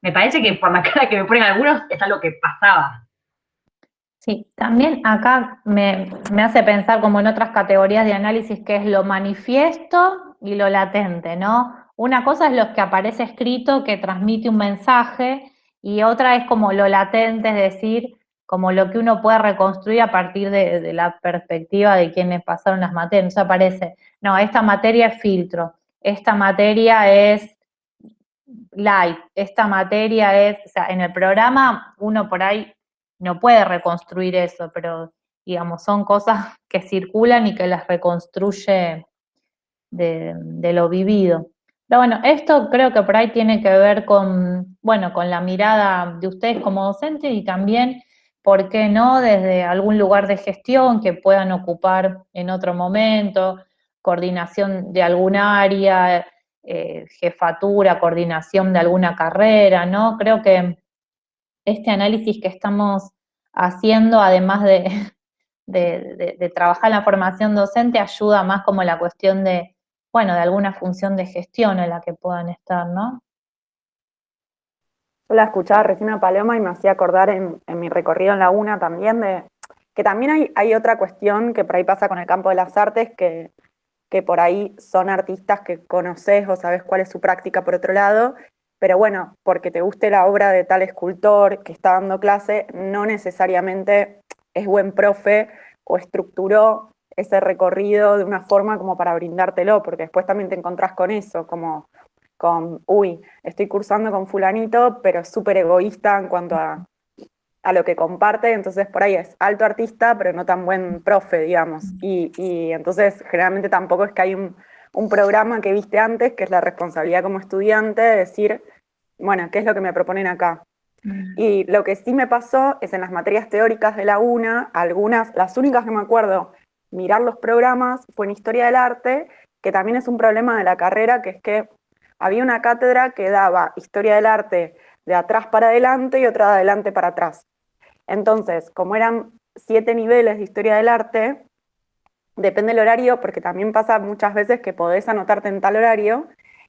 me parece que por la cara que me ponen algunos es algo que pasaba. Sí, también acá me hace pensar como en otras categorías de análisis que es lo manifiesto y lo latente, ¿no? Una cosa es lo que aparece escrito, que transmite un mensaje, y otra es como lo latente, es decir, como lo que uno puede reconstruir a partir de la perspectiva de quienes pasaron las materias. Entonces aparece, no, esta materia es filtro, esta materia es light, esta materia es, o sea, en el programa uno por ahí no puede reconstruir eso, pero digamos, son cosas que circulan y que las reconstruye de lo vivido. Pero bueno, esto creo que por ahí tiene que ver con, bueno, con la mirada de ustedes como docentes y también, ¿por qué no?, desde algún lugar de gestión que puedan ocupar en otro momento, coordinación de algún área, jefatura, coordinación de alguna carrera, ¿no? Creo que este análisis que estamos haciendo, además de trabajar en la formación docente, ayuda más como la cuestión de, bueno, de alguna función de gestión en la que puedan estar, ¿no? Yo la escuchaba recién a Paloma y me hacía acordar en mi recorrido en la UNA también de que también hay otra cuestión que por ahí pasa con el campo de las artes, que por ahí son artistas que conoces o sabes cuál es su práctica por otro lado, pero bueno, porque te guste la obra de tal escultor que está dando clase, no necesariamente es buen profe o estructuró ese recorrido de una forma como para brindártelo, porque después también te encontrás con eso, como con, uy, estoy cursando con fulanito, pero es súper egoísta en cuanto a lo que comparte, entonces por ahí es alto artista, pero no tan buen profe, digamos. Y entonces generalmente tampoco es que hay un programa que viste antes, que es la responsabilidad como estudiante, de decir, bueno, ¿qué es lo que me proponen acá? Y lo que sí me pasó es en las materias teóricas de la UNA, algunas, las únicas que me acuerdo, mirar los programas, fue en Historia del Arte, que también es un problema de la carrera, que es que había una cátedra que daba Historia del Arte de atrás para adelante y otra de adelante para atrás. Entonces, como eran 7 niveles de Historia del Arte, depende del horario, porque también pasa muchas veces que podés anotarte en tal horario,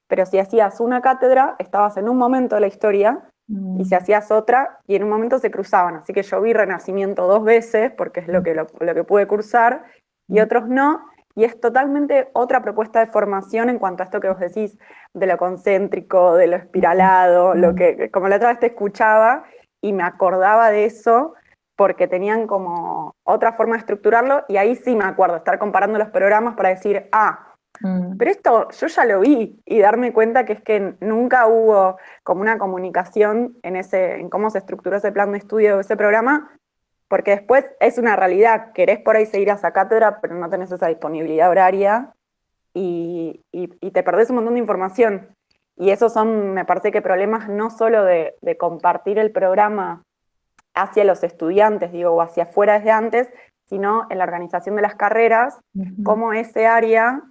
pero si hacías una cátedra, estabas en un momento de la historia, y si hacías otra, y en un momento se cruzaban. Así que yo vi Renacimiento 2 veces, porque es lo que pude cursar, y otros no, y es totalmente otra propuesta de formación en cuanto a esto que vos decís, de lo concéntrico, de lo espiralado, lo que, como la otra vez te escuchaba, y me acordaba de eso, porque tenían como otra forma de estructurarlo, y ahí sí me acuerdo, estar comparando los programas para decir, pero esto yo ya lo vi, y darme cuenta que es que nunca hubo como una comunicación en cómo se estructuró ese plan de estudio de ese programa, porque después es una realidad, querés por ahí seguir a esa cátedra, pero no tenés esa disponibilidad horaria, y te perdés un montón de información. Y esos son, me parece que problemas no solo de compartir el programa hacia los estudiantes, digo, o hacia afuera desde antes, sino en la organización de las carreras, cómo ese área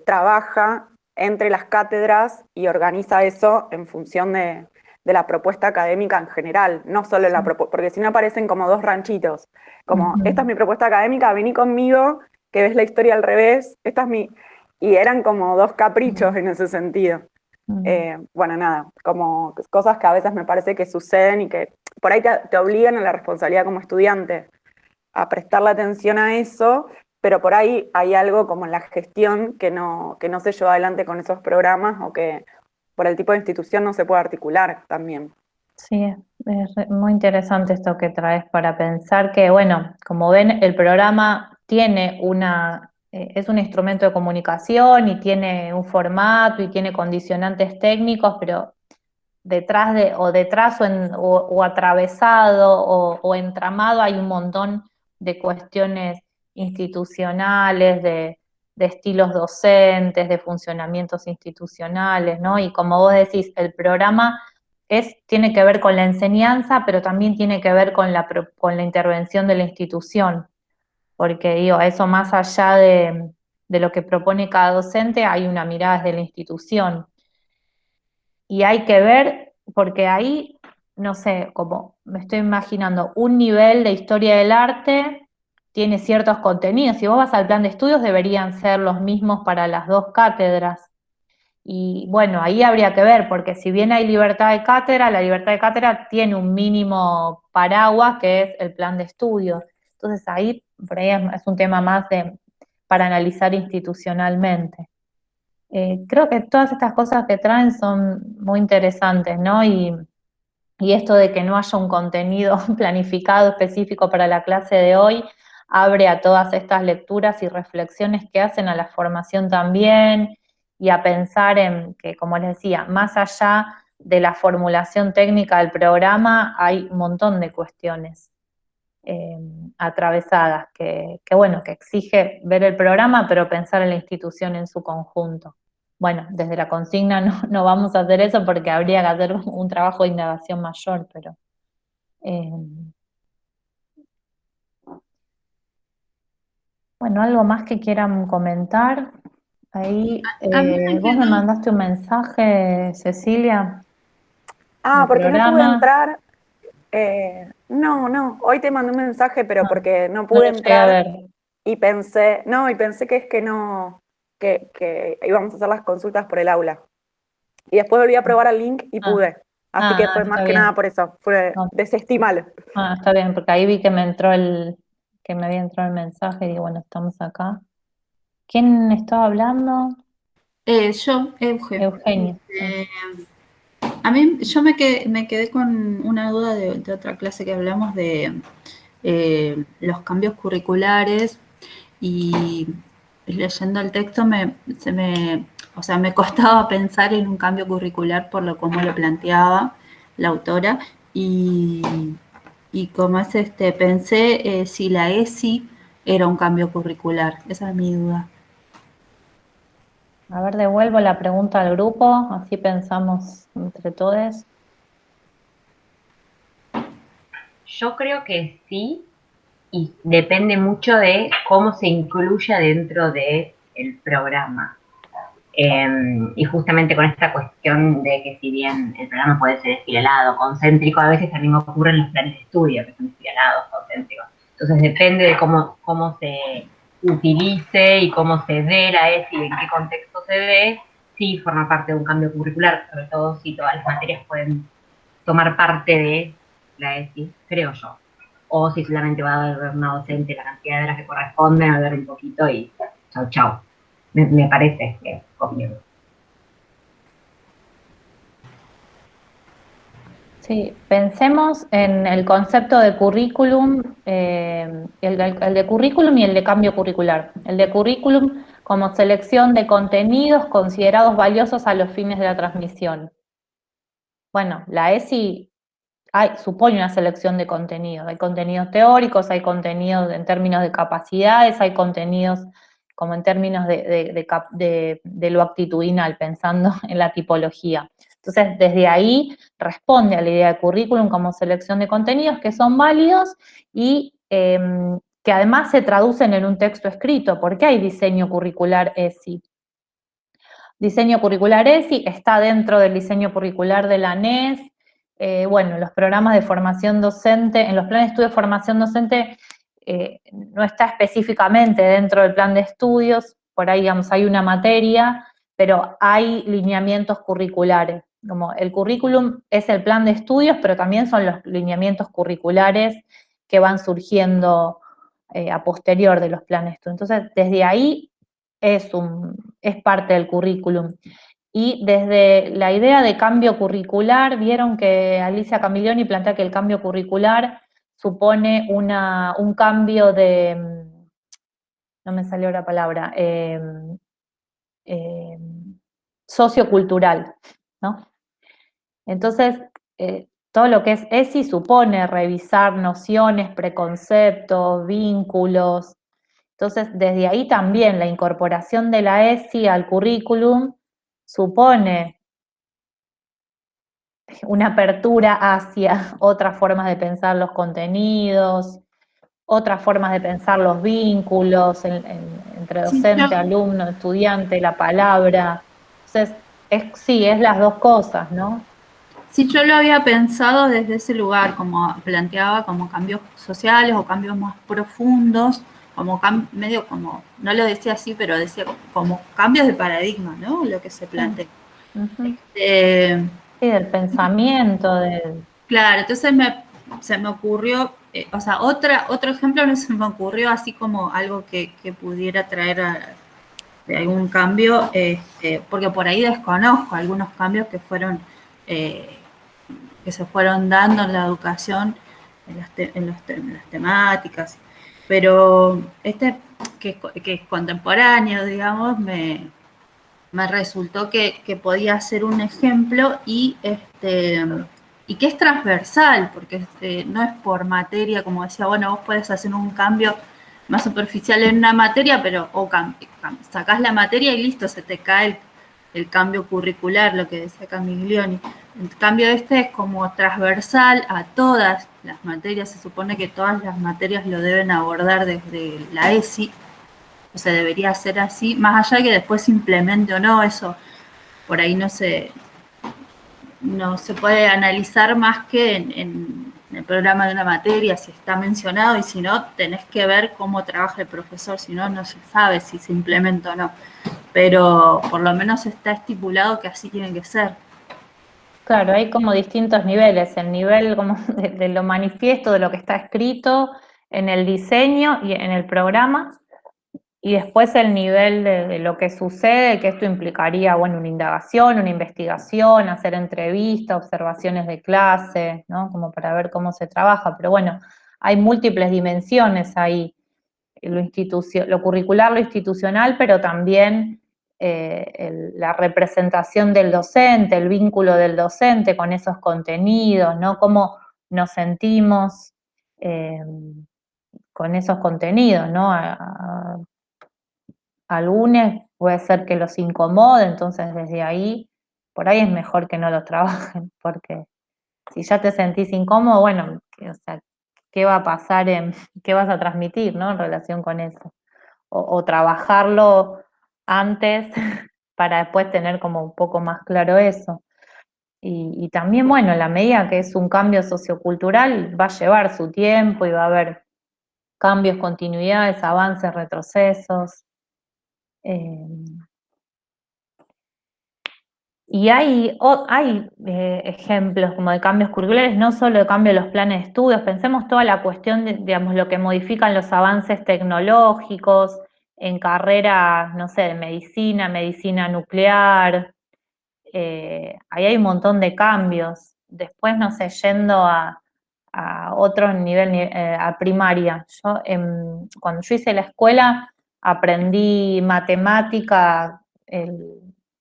trabaja entre las cátedras y organiza eso en función de la propuesta académica en general, no solo en la propuesta, porque si no aparecen como dos ranchitos, como, esta es mi propuesta académica, vení conmigo, que ves la historia al revés, esta es mi... Y eran como dos caprichos en ese sentido. Bueno, nada, como cosas que a veces me parece que suceden y que por ahí te obligan a la responsabilidad como estudiante a prestarle atención a eso, pero por ahí hay algo como en la gestión que no se lleva adelante con esos programas o que por el tipo de institución no se puede articular también. Sí, muy interesante esto que traes para pensar que, bueno, como ven, el programa tiene es un instrumento de comunicación y tiene un formato y tiene condicionantes técnicos, pero detrás o atravesado o entramado hay un montón de cuestiones institucionales, de estilos docentes, de funcionamientos institucionales, ¿no? Y como vos decís, el programa tiene que ver con la enseñanza, pero también tiene que ver con la intervención de la institución, porque digo, eso más allá de lo que propone cada docente, hay una mirada desde la institución. Y hay que ver, porque ahí, no sé, como me estoy imaginando, un nivel de historia del arte tiene ciertos contenidos. Si vos vas al plan de estudios, deberían ser los mismos para las dos cátedras. Y bueno, ahí habría que ver, porque si bien hay libertad de cátedra, la libertad de cátedra tiene un mínimo paraguas que es el plan de estudios. Entonces ahí, por ahí es un tema más para analizar institucionalmente. Creo que todas estas cosas que traen son muy interesantes, ¿no? Y esto de que no haya un contenido planificado específico para la clase de hoy abre a todas estas lecturas y reflexiones que hacen a la formación también y a pensar en que, como les decía, más allá de la formulación técnica del programa, hay un montón de cuestiones atravesadas bueno, que exige ver el programa, pero pensar en la institución en su conjunto. Bueno, desde la consigna no vamos a hacer eso porque habría que hacer un trabajo de indagación mayor, pero bueno, algo más que quieran comentar. Ahí, A mí me vos me quedó, mandaste un mensaje, Cecilia, Ah, del porque no pude programa. entrar. No, hoy te mandé un mensaje, pero Ah, porque no no pude lo llegué a entrar ver. y pensé que es que no, que íbamos a hacer las consultas por el aula. Y después volví a probar el link y pude. Así que fue más Está que bien. nada por eso, fue No, desestimalo. está bien, porque ahí vi que que me había entrado el mensaje y digo, bueno, estamos acá. ¿Quién estaba hablando? yo, Euge. Eugenia. A mí, yo me quedé con una duda de otra clase que hablamos de los cambios curriculares y leyendo el texto o sea, me costaba pensar en un cambio curricular por como lo planteaba la autora y, y como es pensé si la ESI era un cambio curricular, esa es mi duda. A ver, devuelvo la pregunta al grupo, así pensamos entre todos. Yo creo que sí, y depende mucho de cómo se incluya dentro del programa. Y justamente con esta cuestión de que si bien el programa puede ser espiralado, concéntrico, a veces también ocurren los planes de estudio que son espiralados, concéntricos. Entonces depende de cómo se utilice y cómo se dé la ESI y en qué contexto se dé, sí forma parte de un cambio curricular, sobre todo si todas las materias pueden tomar parte de la ESI, creo yo. O si solamente va a haber una docente la cantidad de horas que corresponden, a ver un poquito y chau, chau. Me parece que conmigo. Sí, pensemos en el concepto de currículum, el de currículum y el de cambio curricular. El de currículum como selección de contenidos considerados valiosos a los fines de la transmisión. Bueno, la ESI supone una selección de contenidos. Hay contenidos teóricos, hay contenidos en términos de capacidades, hay contenidos como en términos de lo actitudinal, pensando en la tipología. Entonces, desde ahí responde a la idea de currículum como selección de contenidos que son válidos y que además se traducen en un texto escrito. ¿Por qué hay diseño curricular ESI? Diseño curricular ESI está dentro del diseño curricular de la ANES. Bueno, los programas de formación docente, en los planes de estudio de formación docente no está específicamente dentro del plan de estudios, por ahí, digamos, hay una materia, pero hay lineamientos curriculares. Como el currículum es el plan de estudios, pero también son los lineamientos curriculares que van surgiendo a posterior de los planes de estudio. Entonces, desde ahí es parte del currículum. Y desde la idea de cambio curricular, vieron que Alicia Camillioni plantea que el cambio curricular supone un cambio de, no me salió la palabra, sociocultural, ¿no? Entonces, todo lo que es ESI supone revisar nociones, preconceptos, vínculos. Entonces, desde ahí también la incorporación de la ESI al currículum supone una apertura hacia otras formas de pensar los contenidos, otras formas de pensar los vínculos entre Sí, docente, alumno, estudiante, la palabra. Entonces, sí, es las dos cosas, ¿no? sí, yo lo había pensado desde ese lugar, como planteaba como cambios sociales o cambios más profundos, como medio como, no lo decía así, pero decía como cambios de paradigma, ¿no? Lo que se plantea. Ujú. Eh, Sí, del pensamiento, Claro, entonces se me ocurrió, o sea, otro ejemplo no se me ocurrió así como algo que pudiera traer de algún cambio, porque por ahí desconozco algunos cambios que fueron, que se fueron dando en la educación, en las temáticas, pero que es contemporáneo, digamos, me resultó que podía ser un ejemplo y que es transversal, porque no es por materia, como decía, bueno, vos podés hacer un cambio más superficial en una materia, pero sacás la materia y listo, se te cae el cambio curricular, lo que decía Camiglioni. En cambio, este es como transversal a todas las materias, se supone que todas las materias lo deben abordar desde la ESI, o sea, debería ser así, más allá de que después se implemente o no, eso por ahí no se puede analizar más que en el programa de una materia, si está mencionado, y si no, tenés que ver cómo trabaja el profesor, si no, no se sabe si se implementa o no. Pero por lo menos está estipulado que así tiene que ser. claro, hay como distintos niveles, el nivel como de lo manifiesto, de lo que está escrito en el diseño y en el programa, y después el nivel de lo que sucede, que esto implicaría, bueno, una indagación, una investigación, hacer entrevistas, observaciones de clase, ¿no? Como para ver cómo se trabaja, pero bueno, hay múltiples dimensiones ahí, lo curricular, lo institucional, pero también la representación del docente, el vínculo del docente con esos contenidos, ¿no? Cómo nos sentimos con esos contenidos, ¿no? Algunos puede ser que los incomode, entonces desde ahí, por ahí es mejor que no lo trabajen, porque si ya te sentís incómodo, bueno, o sea, ¿qué va a pasar qué vas a transmitir, ¿no? En relación con eso. O trabajarlo antes para después tener como un poco más claro eso. Y también, bueno, en la medida que es un cambio sociocultural, va a llevar su tiempo y va a haber cambios, continuidades, avances, retrocesos. Y hay ejemplos como de cambios curriculares, no solo de cambio de los planes de estudios, pensemos toda la cuestión de, digamos, lo que modifican los avances tecnológicos en carreras, no sé, de medicina, medicina nuclear, ahí hay un montón de cambios. Después, no sé, yendo a otro nivel, a primaria. Cuando yo hice la escuela, aprendí matemática,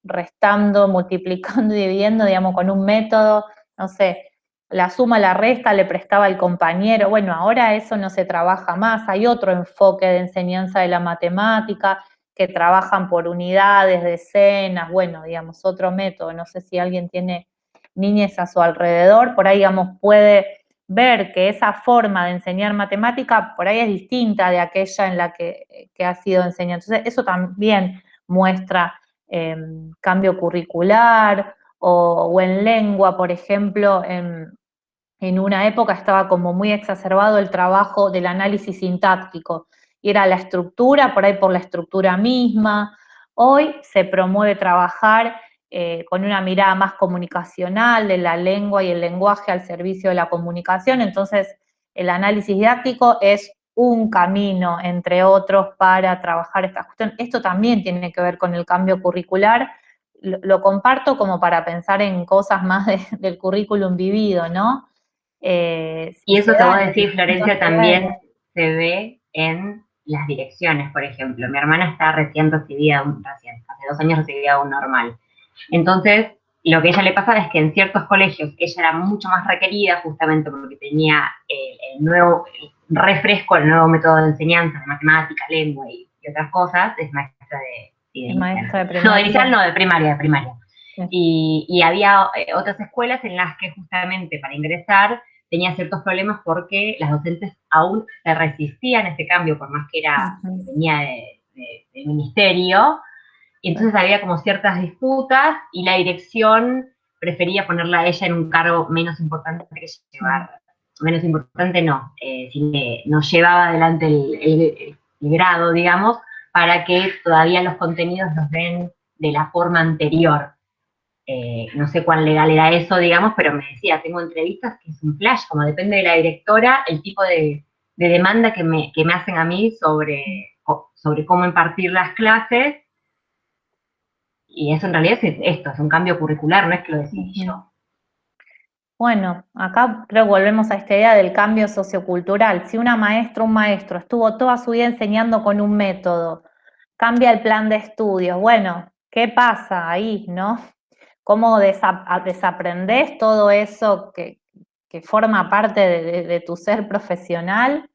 restando, multiplicando y dividiendo, digamos, con un método, no sé, la suma, la resta le prestaba al compañero. Bueno, ahora eso no se trabaja más, hay otro enfoque de enseñanza de la matemática, que trabajan por unidades, decenas, bueno, digamos, otro método. No sé si alguien tiene niñas a su alrededor, por ahí, digamos, puede ver que esa forma de enseñar matemática por ahí es distinta de aquella en la que ha sido enseñada. Entonces, eso también muestra cambio curricular o en lengua, por ejemplo, en una época estaba como muy exacerbado el trabajo del análisis sintáctico, y era la estructura, por ahí por la estructura misma. Hoy se promueve trabajar con una mirada más comunicacional de la lengua y el lenguaje al servicio de la comunicación, entonces el análisis didáctico es un camino, entre otros, para trabajar esta cuestión. Esto también tiene que ver con el cambio curricular, lo comparto como para pensar en cosas más del currículum vivido, ¿no? Y eso se que da vos en decís, distintos Florencia, también niveles. se ve en las direcciones, por ejemplo. Mi hermana está recién recibida, hace 2 años recibida un normal. Entonces, lo que a ella le pasaba es que en ciertos colegios ella era mucho más requerida justamente porque tenía el nuevo refresco, el nuevo método de enseñanza de matemática, lengua y otras cosas. Es maestra de Es maestra de no, de primaria. inicial no, de primaria. Sí. Y había otras escuelas en las que justamente para ingresar tenía ciertos problemas porque las docentes aún se resistían a este cambio, por más que venía del ministerio, y entonces había como ciertas disputas y la dirección prefería ponerla a ella en un cargo menos importante que llevar, menos importante no, sino que nos llevaba adelante el grado, digamos, para que todavía los contenidos los den de la forma anterior. No sé cuán legal era eso, digamos, pero me decía, tengo entrevistas que es un flash, como depende de la directora, el tipo de demanda que me hacen a mí sobre cómo impartir las clases, y eso en realidad es esto, es un cambio curricular, no es que lo decidí yo. Bueno, acá creo que volvemos a esta idea del cambio sociocultural. Si una maestra o un maestro estuvo toda su vida enseñando con un método, cambia el plan de estudios, bueno, ¿qué pasa ahí, no? ¿Cómo desaprendes todo eso que forma parte de tu ser profesional?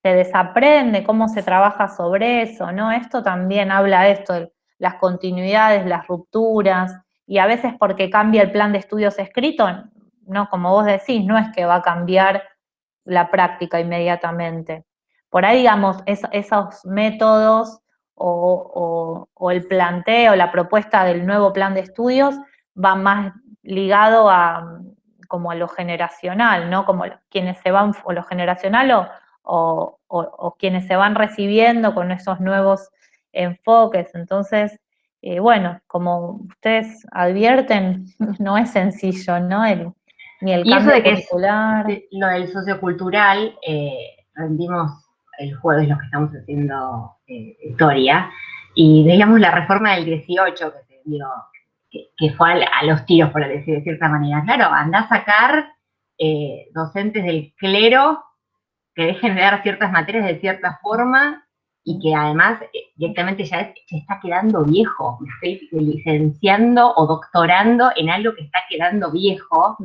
Se desaprende, cómo se trabaja sobre eso, ¿no? Esto también habla de esto, de las continuidades, las rupturas, y a veces porque cambia el plan de estudios escrito, no, como vos decís, no es que va a cambiar la práctica inmediatamente. Por ahí, digamos, esos métodos o el planteo, la propuesta del nuevo plan de estudios va más ligado como a lo generacional, ¿no? Como quienes se van, o lo generacional o quienes se van recibiendo con esos nuevos enfoques. Entonces, bueno, como ustedes advierten, no es sencillo, ¿no? Ni el Y eso cambio de que curricular. lo del sociocultural, rendimos el jueves los que estamos haciendo historia, y veíamos la reforma del 18, que se dio, que fue a los tiros, por decir de cierta manera. Claro, anda a sacar docentes del clero que dejen de dar ciertas materias de cierta forma y que además directamente ya está quedando viejo. Me estoy licenciando o doctorando en algo que está quedando viejo.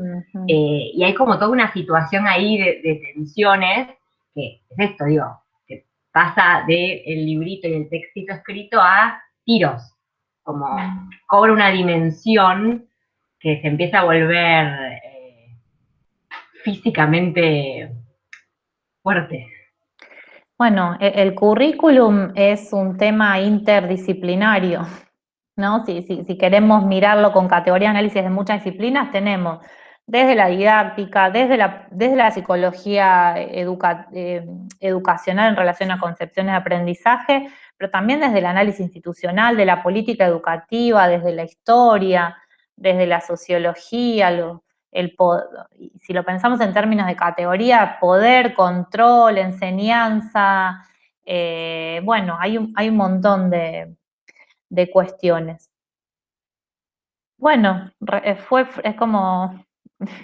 Y hay como toda una situación ahí de tensiones, que es esto, digo, que pasa del librito y el textito escrito a tiros, como cobra una dimensión que se empieza a volver físicamente fuerte. Bueno, el currículum es un tema interdisciplinario, ¿no? Si queremos mirarlo con categoría de análisis de muchas disciplinas, tenemos desde la didáctica, desde la psicología educacional en relación a concepciones de aprendizaje, pero también desde el análisis institucional, de la política educativa, desde la historia, desde la sociología, si lo pensamos en términos de categoría, poder, control, enseñanza, bueno, hay un montón de cuestiones. Bueno,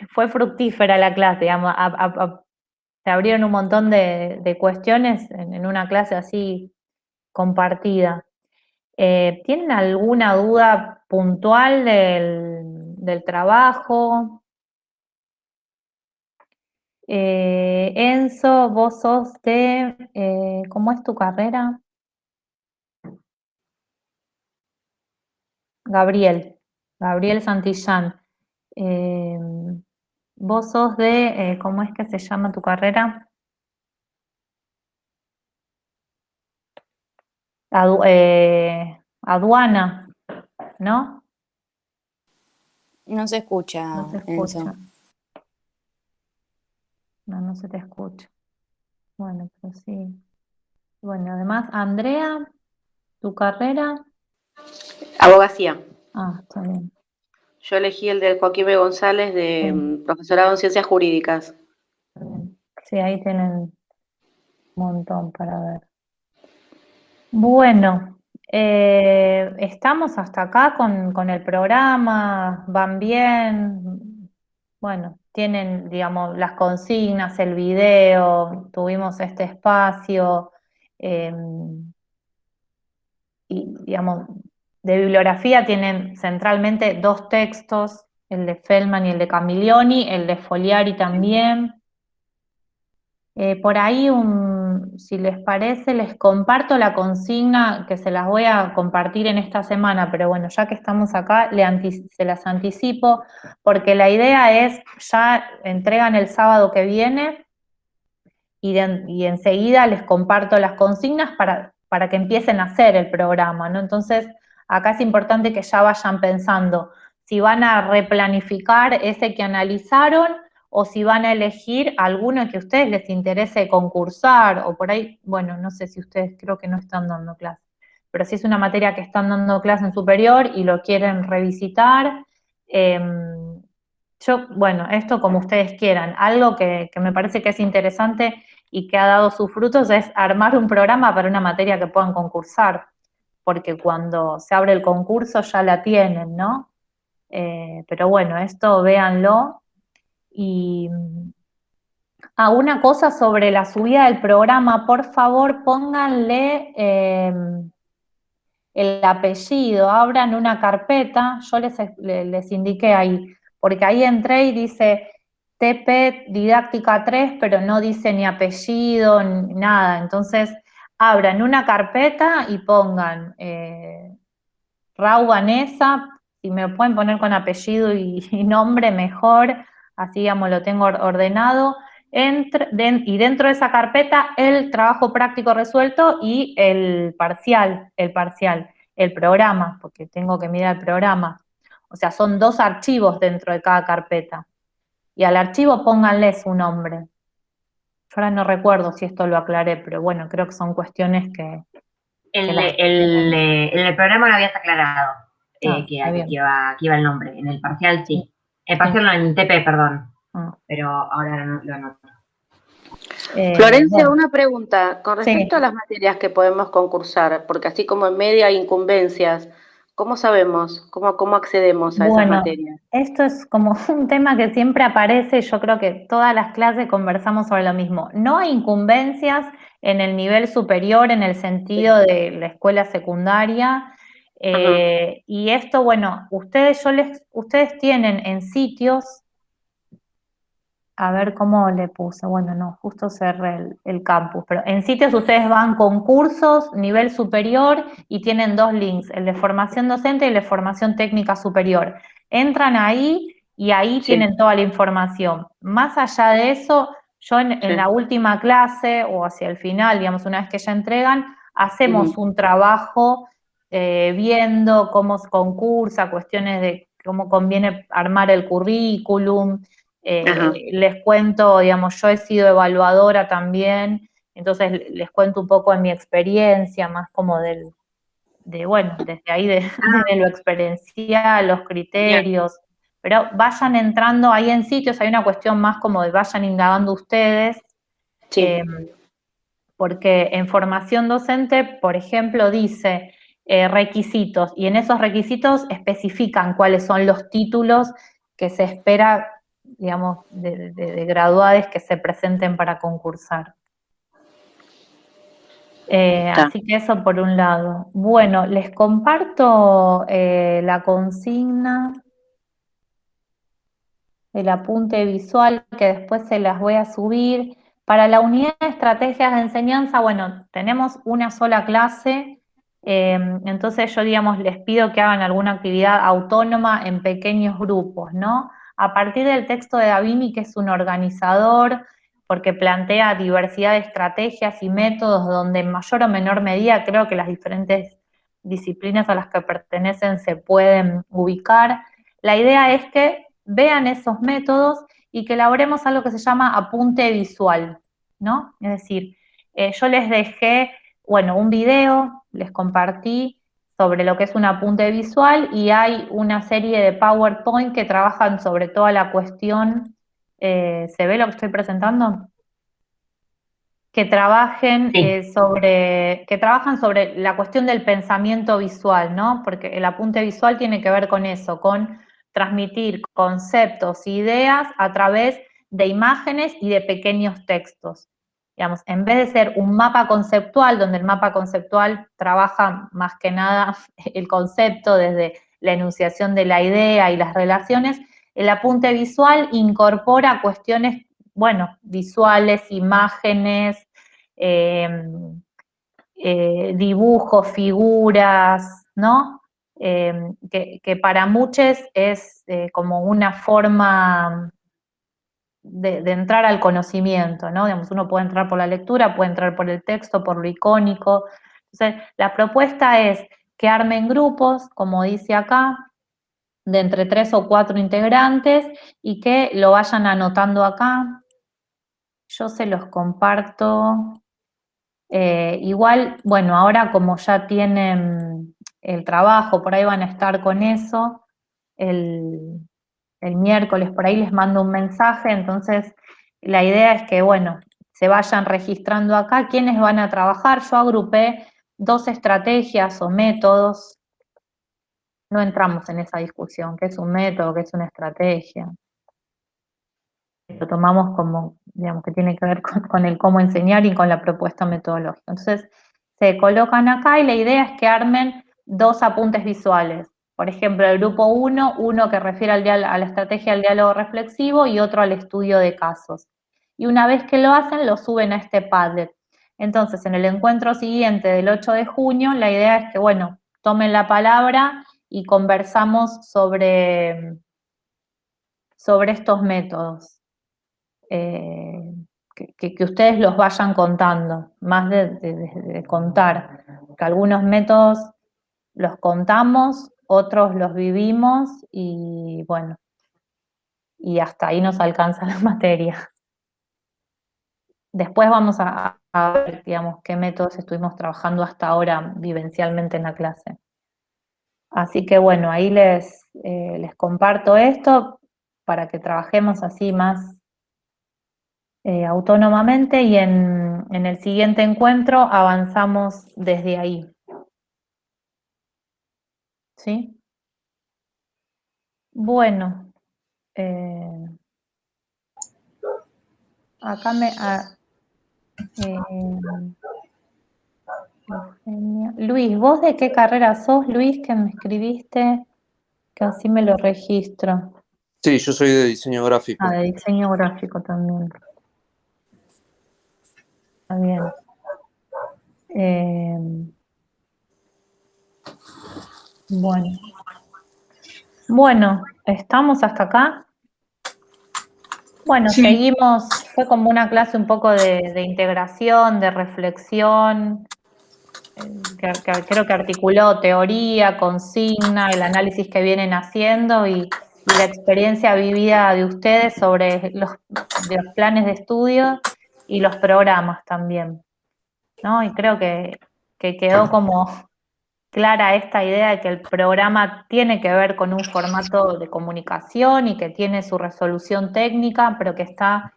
fue fructífera la clase, digamos, se abrieron un montón de cuestiones en una clase así compartida. ¿Tienen alguna duda puntual del trabajo? Enzo, vos sos ¿cómo es tu carrera? Gabriel Santillán. Vos sos ¿cómo es que se llama tu carrera? Aduana, ¿no? No se escucha, No se Enzo. escucha. No se te escucha. Bueno, pero sí. Bueno, además, Andrea, ¿tu carrera? Abogacía. Ah, está bien. Yo elegí el del Joaquín B. González de profesorado en Ciencias Jurídicas. Sí, ahí tienen un montón para ver. Bueno, Estamos hasta acá con el programa, van bien, bueno, tienen, digamos, las consignas, el video, tuvimos este espacio, y, digamos, de bibliografía tienen centralmente 2 textos, el de Feldman y el de Camillioni, el de Foliari también. Por ahí, si les parece, les comparto la consigna que se las voy a compartir en esta semana, pero bueno, ya que estamos acá, se las anticipo, porque la idea es, ya entregan el sábado que viene y enseguida les comparto las consignas para que empiecen a hacer el programa, ¿no? Entonces, acá es importante que ya vayan pensando si van a replanificar ese que analizaron o si van a elegir alguno que a ustedes les interese concursar, o por ahí, bueno, no sé si ustedes creo que no están dando clase, pero si es una materia que están dando clase en superior y lo quieren revisitar, bueno, esto como ustedes quieran. Algo que me parece que es interesante y que ha dado sus frutos es armar un programa para una materia que puedan concursar, porque cuando se abre el concurso ya la tienen, ¿no? Pero bueno, esto véanlo. Y una cosa sobre la subida del programa, por favor pónganle el apellido, abran una carpeta, yo les indiqué ahí, porque ahí entré y dice TP Didáctica 3, pero no dice ni apellido, ni nada, entonces abran una carpeta y pongan Rau Vanessa, si me pueden poner con apellido y nombre mejor, así digamos lo tengo ordenado, y dentro de esa carpeta el trabajo práctico resuelto y el programa, porque tengo que mirar el programa. O sea, son 2 archivos dentro de cada carpeta. Y al archivo pónganle su nombre. Yo ahora no recuerdo si esto lo aclaré, pero bueno, creo que son cuestiones que... En el programa lo habías aclarado, que bien. iba el nombre. En el parcial sí. En el parcial no, en el TP, perdón. Pero ahora lo anoto. Florencia, Bueno. una pregunta. Con respecto a las materias que podemos concursar, porque así como en media hay incumbencias, ¿cómo sabemos? ¿Cómo accedemos a esas materias? Esto es como un tema que siempre aparece, yo creo que todas las clases conversamos sobre lo mismo. No hay incumbencias en el nivel superior, en el sentido de la escuela secundaria, y esto, bueno, ustedes tienen en sitios, a ver cómo le puse, bueno, no, justo cerré el campus, pero en sitios ustedes van con cursos, nivel superior, y tienen 2 links, el de formación docente y el de formación técnica superior. Entran ahí y ahí tienen toda la información. Más allá de eso, yo en la última clase o hacia el final, digamos, una vez que ya entregan, hacemos un trabajo viendo cómo se concursa, cuestiones de cómo conviene armar el currículum. Les cuento, digamos, yo he sido evaluadora también, entonces les cuento un poco de mi experiencia, más como desde ahí, desde lo experiencial, los criterios, pero vayan entrando ahí en sitios, hay una cuestión más como de vayan indagando ustedes, porque en formación docente, por ejemplo, dice requisitos, y en esos requisitos especifican cuáles son los títulos que se espera, digamos, de graduados que se presenten para concursar. Así que eso por un lado. Bueno, les comparto la consigna, el apunte visual, que después se las voy a subir. Para la unidad de estrategias de enseñanza, bueno, tenemos una sola clase, entonces yo, digamos, les pido que hagan alguna actividad autónoma en pequeños grupos, ¿no? A partir del texto de Davini, que es un organizador, porque plantea diversidad de estrategias y métodos donde en mayor o menor medida creo que las diferentes disciplinas a las que pertenecen se pueden ubicar. La idea es que vean esos métodos y que elaboremos algo que se llama apunte visual, ¿no? Es decir, yo les dejé, bueno, un video, les compartí sobre lo que es un apunte visual y hay una serie de PowerPoint que trabajan sobre toda la cuestión. ¿Se ve lo que estoy presentando? que trabajen Sí. que trabajan sobre la cuestión del pensamiento visual, ¿no? Porque el apunte visual tiene que ver con eso, con transmitir conceptos, ideas a través de imágenes y de pequeños textos. Digamos, en vez de ser un mapa conceptual, donde el mapa conceptual trabaja más que nada el concepto desde la enunciación de la idea y las relaciones, el apunte visual incorpora cuestiones, bueno, visuales, imágenes, dibujos, figuras, ¿no? Que para muchos es como una forma de entrar al conocimiento, ¿no? Digamos, uno puede entrar por la lectura, puede entrar por el texto, por lo icónico. Entonces, la propuesta es que armen grupos, como dice acá, de entre 3 o 4 integrantes y que lo vayan anotando acá. Yo se los comparto. Igual, bueno, ahora como ya tienen el trabajo, por ahí van a estar con eso, el miércoles por ahí les mando un mensaje, entonces la idea es que, bueno, se vayan registrando acá quiénes van a trabajar. Yo agrupé 2 estrategias o métodos. No entramos en esa discusión, qué es un método, qué es una estrategia. Lo tomamos como, digamos, que tiene que ver con el cómo enseñar y con la propuesta metodológica. Entonces, se colocan acá y la idea es que armen 2 apuntes visuales. Por ejemplo, el grupo 1, uno que refiere a la estrategia del diálogo reflexivo y otro al estudio de casos. Y una vez que lo hacen, lo suben a este Padlet. Entonces, en el encuentro siguiente del 8 de junio, la idea es que, bueno, tomen la palabra y conversamos sobre estos métodos. Que ustedes los vayan contando, más de contar, que algunos métodos los contamos, otros los vivimos y bueno, y hasta ahí nos alcanza la materia. Después vamos a ver, digamos, qué métodos estuvimos trabajando hasta ahora vivencialmente en la clase. Así que bueno, ahí les comparto esto para que trabajemos así más autónomamente y en el siguiente encuentro avanzamos desde ahí. ¿Sí? Bueno, acá Eugenia. Luis, ¿vos de qué carrera sos, Luis, que me escribiste? Que así me lo registro. Sí, yo soy de diseño gráfico. Ah, de diseño gráfico también. Está bien. Bueno, ¿estamos hasta acá? Bueno, Sí. seguimos, fue como una clase un poco de integración, de reflexión, que creo que articuló teoría, consigna, el análisis que vienen haciendo y la experiencia vivida de ustedes sobre los planes de estudio y los programas también, ¿no? Y creo que quedó como clara esta idea de que el programa tiene que ver con un formato de comunicación y que tiene su resolución técnica, pero que está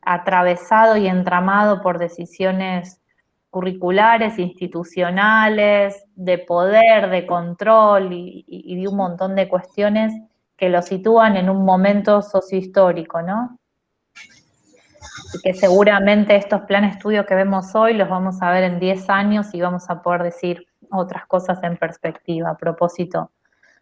atravesado y entramado por decisiones curriculares, institucionales, de poder, de control y de un montón de cuestiones que lo sitúan en un momento sociohistórico, ¿no? Y que seguramente estos planes de estudio que vemos hoy los vamos a ver en 10 años y vamos a poder decir otras cosas en perspectiva a propósito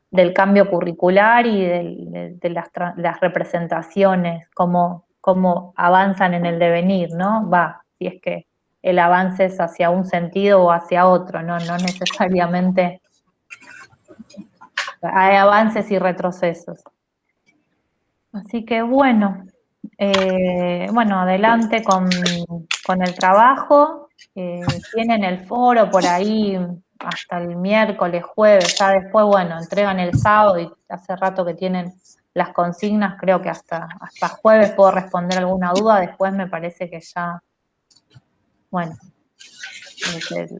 del cambio curricular y de las representaciones, cómo avanzan en el devenir, ¿no? Si es que el avance es hacia un sentido o hacia otro, no necesariamente hay avances y retrocesos. Así que bueno, adelante con el trabajo. Tienen el foro por ahí hasta el miércoles, jueves, ya después, bueno, entregan el sábado y hace rato que tienen las consignas, creo que hasta jueves puedo responder alguna duda, después me parece que ya, bueno,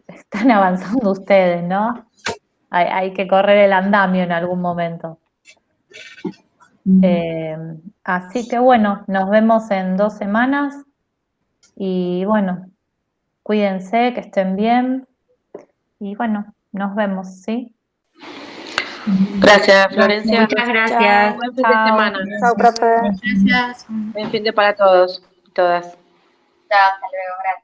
están avanzando ustedes, ¿no? Hay que correr el andamio en algún momento. Así que bueno, nos vemos en 2 semanas y bueno, Cuídense, que estén bien. Y bueno, nos vemos, ¿sí? Gracias, Florencia. Muchas gracias. Buen fin de Chao. semana. Chao, profe. Gracias. Buen fin de para todos y todas. Chao, hasta luego, gracias.